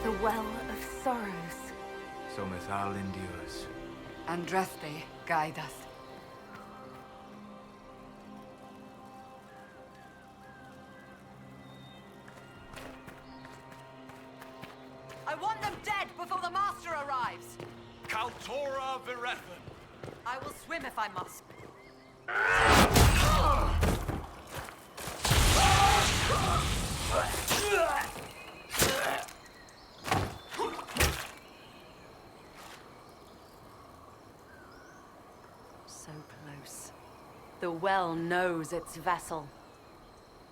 The Well of Sorrows. So Mithal endures. Unrest, guide us. I want them dead before the Master arrives! Kaltora Virethan! I will swim if I must. So close. The Well knows its vessel,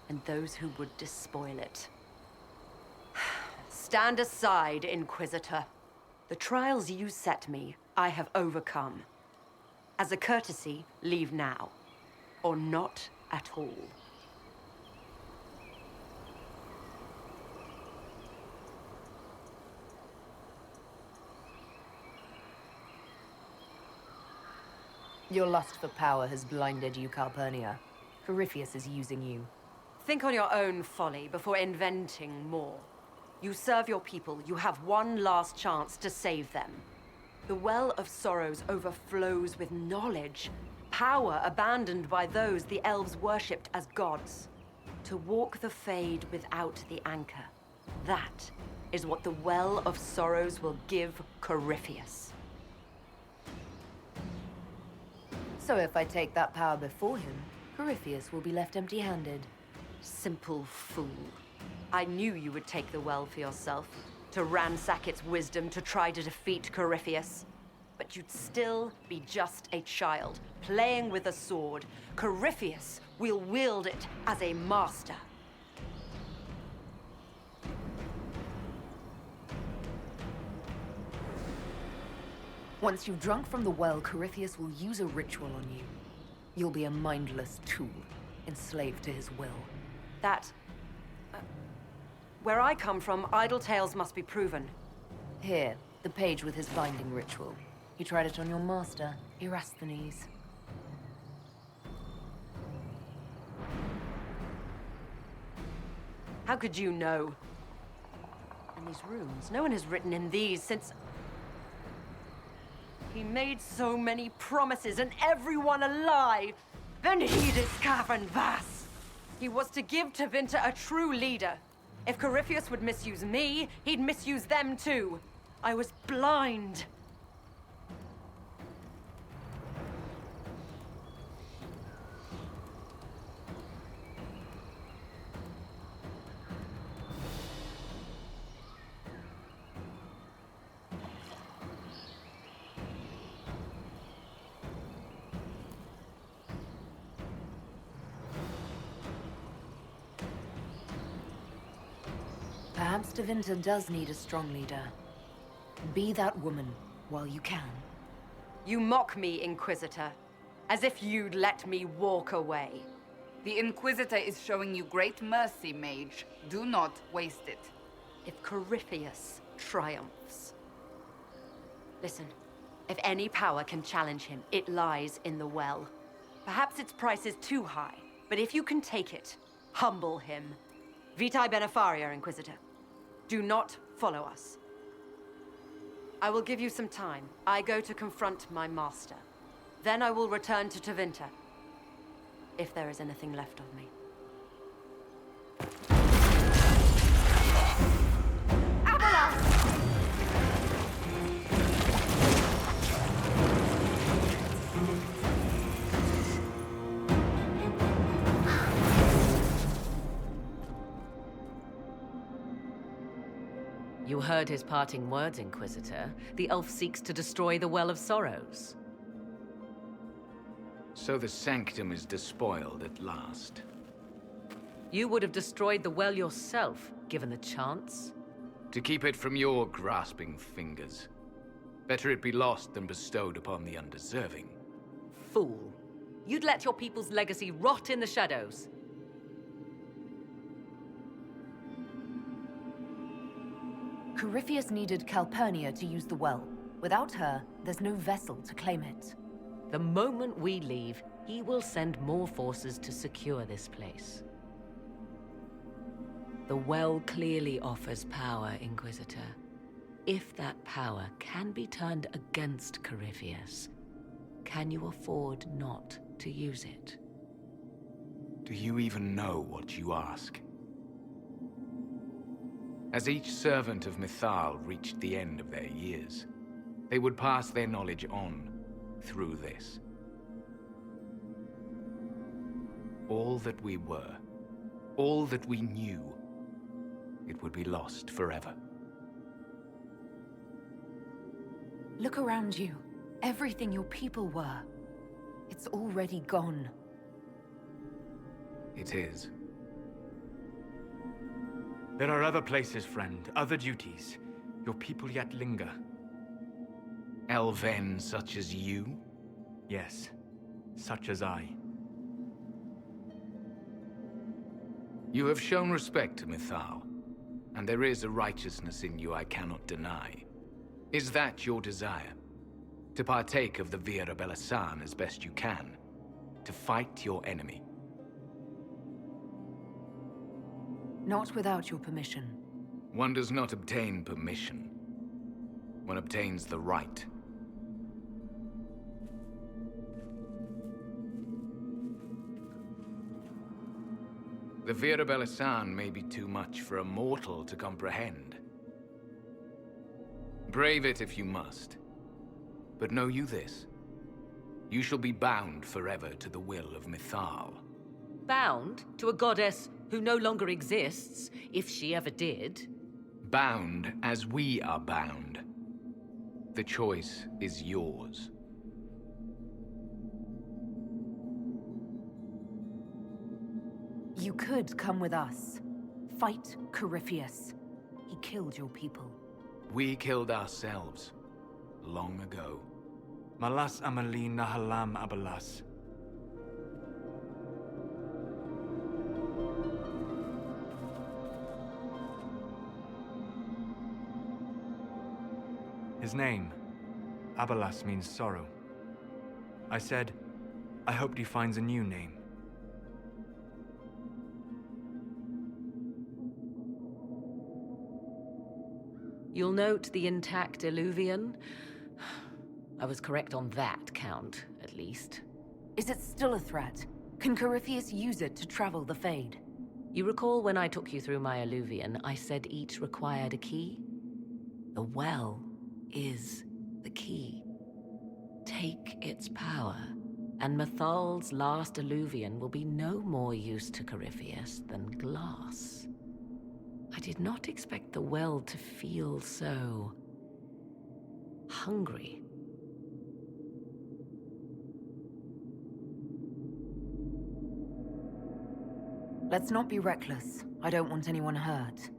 and those who would despoil it. Stand aside, Inquisitor. The trials you set me, I have overcome. As a courtesy, leave now. Or not at all. Your lust for power has blinded you, Calpurnia. Corypheus is using you. Think on your own folly before inventing more. You serve your people, you have one last chance to save them. The Well of Sorrows overflows with knowledge, power abandoned by those the elves worshipped as gods. To walk the Fade without the anchor. That is what the Well of Sorrows will give Corypheus. So if I take that power before him, Corypheus will be left empty-handed. Simple fool. I knew you would take the Well for yourself, to ransack its wisdom to try to defeat Corypheus. But you'd still be just a child, playing with a sword. Corypheus will wield it as a master. Once you've drunk from the well, Corypheus will use a ritual on you. You'll be a mindless tool, enslaved to his will. Where I come from, idle tales must be proven. Here, the page with his binding ritual. He tried it on your master, Erasthenes. How could you know? And these runes, no one has written in these since... He made so many promises, and everyone a lie! Then he did Scarf and Vass! He was to give Tevinter a true leader. If Corypheus would misuse me, he'd misuse them too. I was blind. Perhaps Tevinter does need a strong leader. Be that woman while you can. You mock me, Inquisitor, as if you'd let me walk away. The Inquisitor is showing you great mercy, mage. Do not waste it. If Corypheus triumphs. Listen, if any power can challenge him, it lies in the well. Perhaps its price is too high, but if you can take it, humble him. Vitae Benefaria, Inquisitor. Do not follow us. I will give you some time. I go to confront my master. Then I will return to Tevinter. If there is anything left of me. You heard his parting words, Inquisitor. The elf seeks to destroy the Well of Sorrows. So the Sanctum is despoiled at last. You would have destroyed the Well yourself, given the chance. To keep it from your grasping fingers. Better it be lost than bestowed upon the undeserving. Fool. You'd let your people's legacy rot in the shadows. Corypheus needed Calpurnia to use the well. Without her, there's no vessel to claim it. The moment we leave, he will send more forces to secure this place. The well clearly offers power, Inquisitor. If that power can be turned against Corypheus, can you afford not to use it? Do you even know what you ask? As each servant of Mythal reached the end of their years, they would pass their knowledge on through this. All that we were, all that we knew, it would be lost forever. Look around you. Everything your people were. It's already gone. It is. There are other places, friend, other duties. Your people yet linger. Elven such as you? Yes, such as I. You have shown respect to Mythal, and there is a righteousness in you I cannot deny. Is that your desire? To partake of the Vira Belasan as best you can? To fight your enemy? Not without your permission. One does not obtain permission. One obtains the right. The Vira Belasan may be too much for a mortal to comprehend. Brave it if you must. But know you this. You shall be bound forever to the will of Mythal. Bound to a goddess who no longer exists, if she ever did. Bound as we are bound. The choice is yours. You could come with us. Fight Corypheus. He killed your people. We killed ourselves. Long ago. Malas amali nahalam abalas. His name, Abalas, means sorrow. I said, I hoped he finds a new name. You'll note the intact Illuvian. I was correct on that count, at least. Is it still a threat? Can Corypheus use it to travel the Fade? You recall when I took you through my Illuvian, I said each required a key? The well is the key. Take its power, and Mythal's last Illuvian will be no more use to Corypheus than glass. I did not expect the well to feel so hungry. Let's not be reckless. I don't want anyone hurt.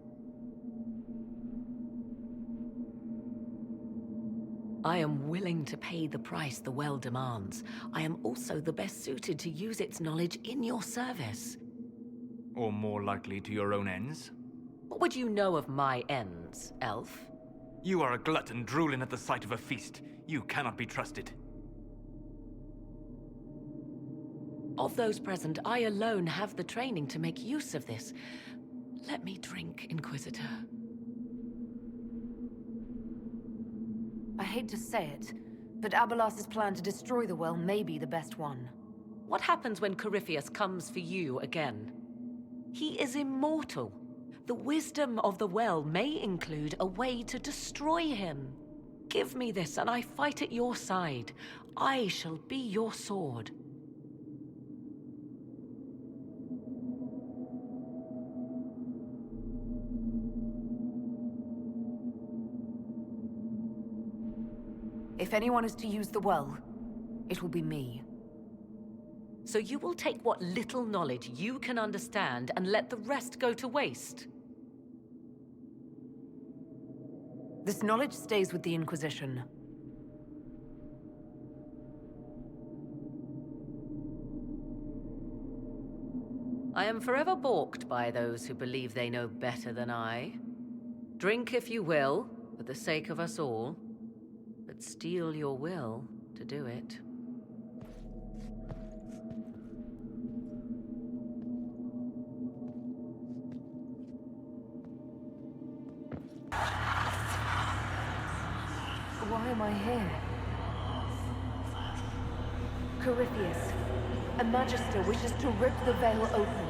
I am willing to pay the price the well demands. I am also the best suited to use its knowledge in your service. Or more likely to your own ends? What would you know of my ends, elf? You are a glutton drooling at the sight of a feast. You cannot be trusted. Of those present, I alone have the training to make use of this. Let me drink, Inquisitor. I hate to say it, but Abalas's plan to destroy the well may be the best one. What happens when Corypheus comes for you again? He is immortal. The wisdom of the well may include a way to destroy him. Give me this, and I fight at your side. I shall be your sword. If anyone is to use the well, it will be me. So you will take what little knowledge you can understand and let the rest go to waste? This knowledge stays with the Inquisition. I am forever balked by those who believe they know better than I. Drink if you will, for the sake of us all, but steel your will to do it. Why am I here? Corypheus, a Magister wishes to rip the veil open.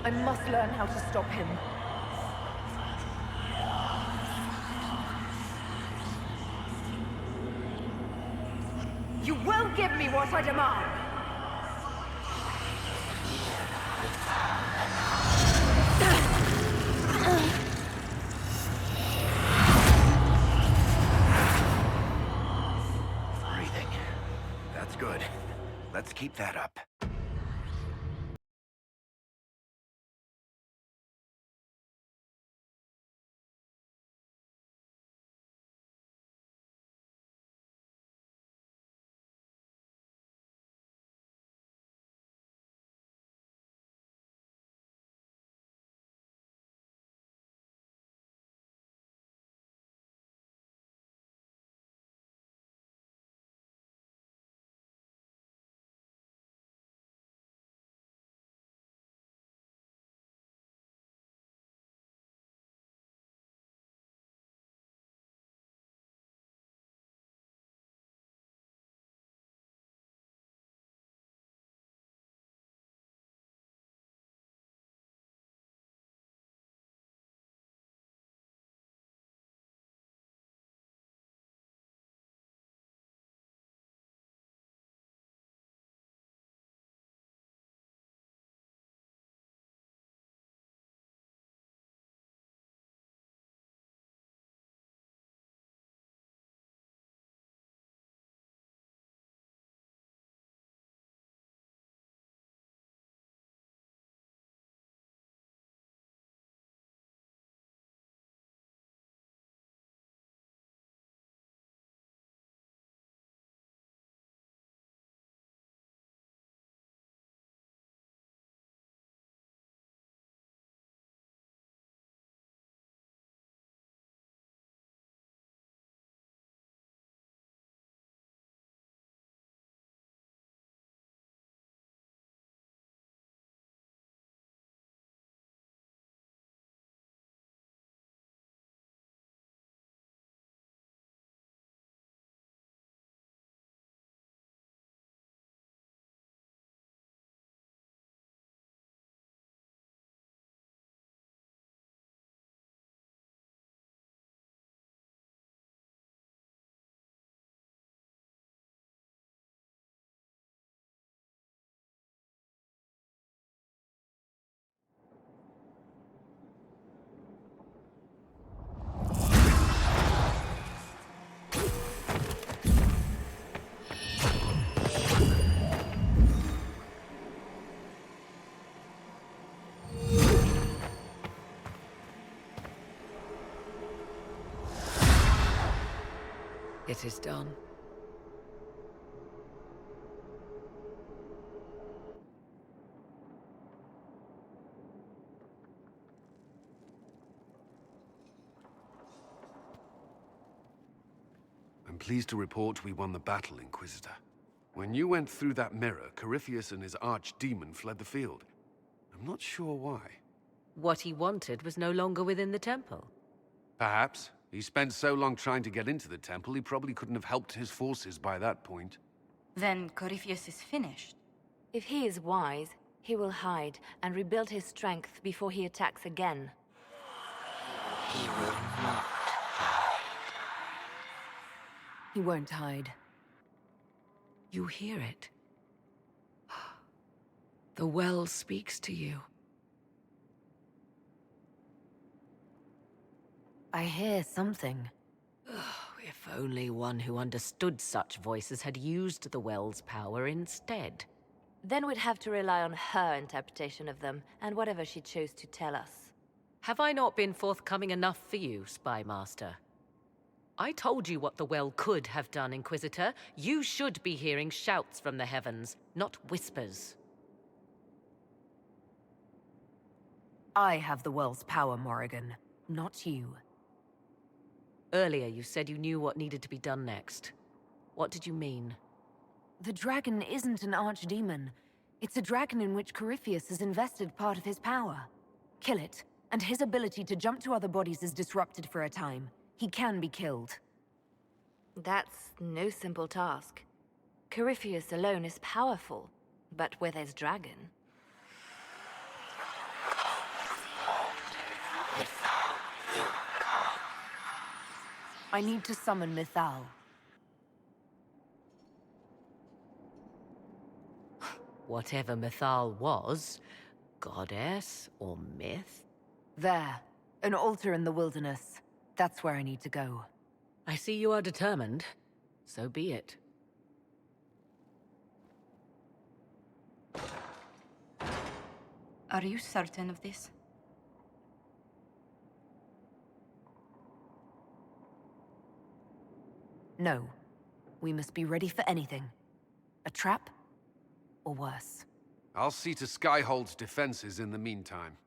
I must learn how to stop him. You will give me what I demand! Breathing. That's good. Let's keep that up. It is done. I'm pleased to report we won the battle, Inquisitor. When you went through that mirror, Corypheus and his archdemon fled the field. I'm not sure why. What he wanted was no longer within the temple. Perhaps. He spent so long trying to get into the temple, he probably couldn't have helped his forces by that point. Then Corypheus is finished. If he is wise, he will hide and rebuild his strength before he attacks again. He will not hide. He won't hide. You hear it. The well speaks to you. I hear something. If only one who understood such voices had used the well's power instead. Then we'd have to rely on her interpretation of them, and whatever she chose to tell us. Have I not been forthcoming enough for you, Spy Master? I told you what the well could have done, Inquisitor. You should be hearing shouts from the heavens, not whispers. I have the well's power, Morrigan, not you. Earlier you said you knew what needed to be done next. What did you mean? The dragon isn't an archdemon. It's a dragon in which Corypheus has invested part of his power. Kill it, and his ability to jump to other bodies is disrupted for a time. He can be killed. That's no simple task. Corypheus alone is powerful, but where there's dragon... I need to summon Mythal. Whatever Mythal was, goddess or myth? There. An altar in the wilderness. That's where I need to go. I see you are determined. So be it. Are you certain of this? No. We must be ready for anything. A trap, or worse. I'll see to Skyhold's defenses in the meantime.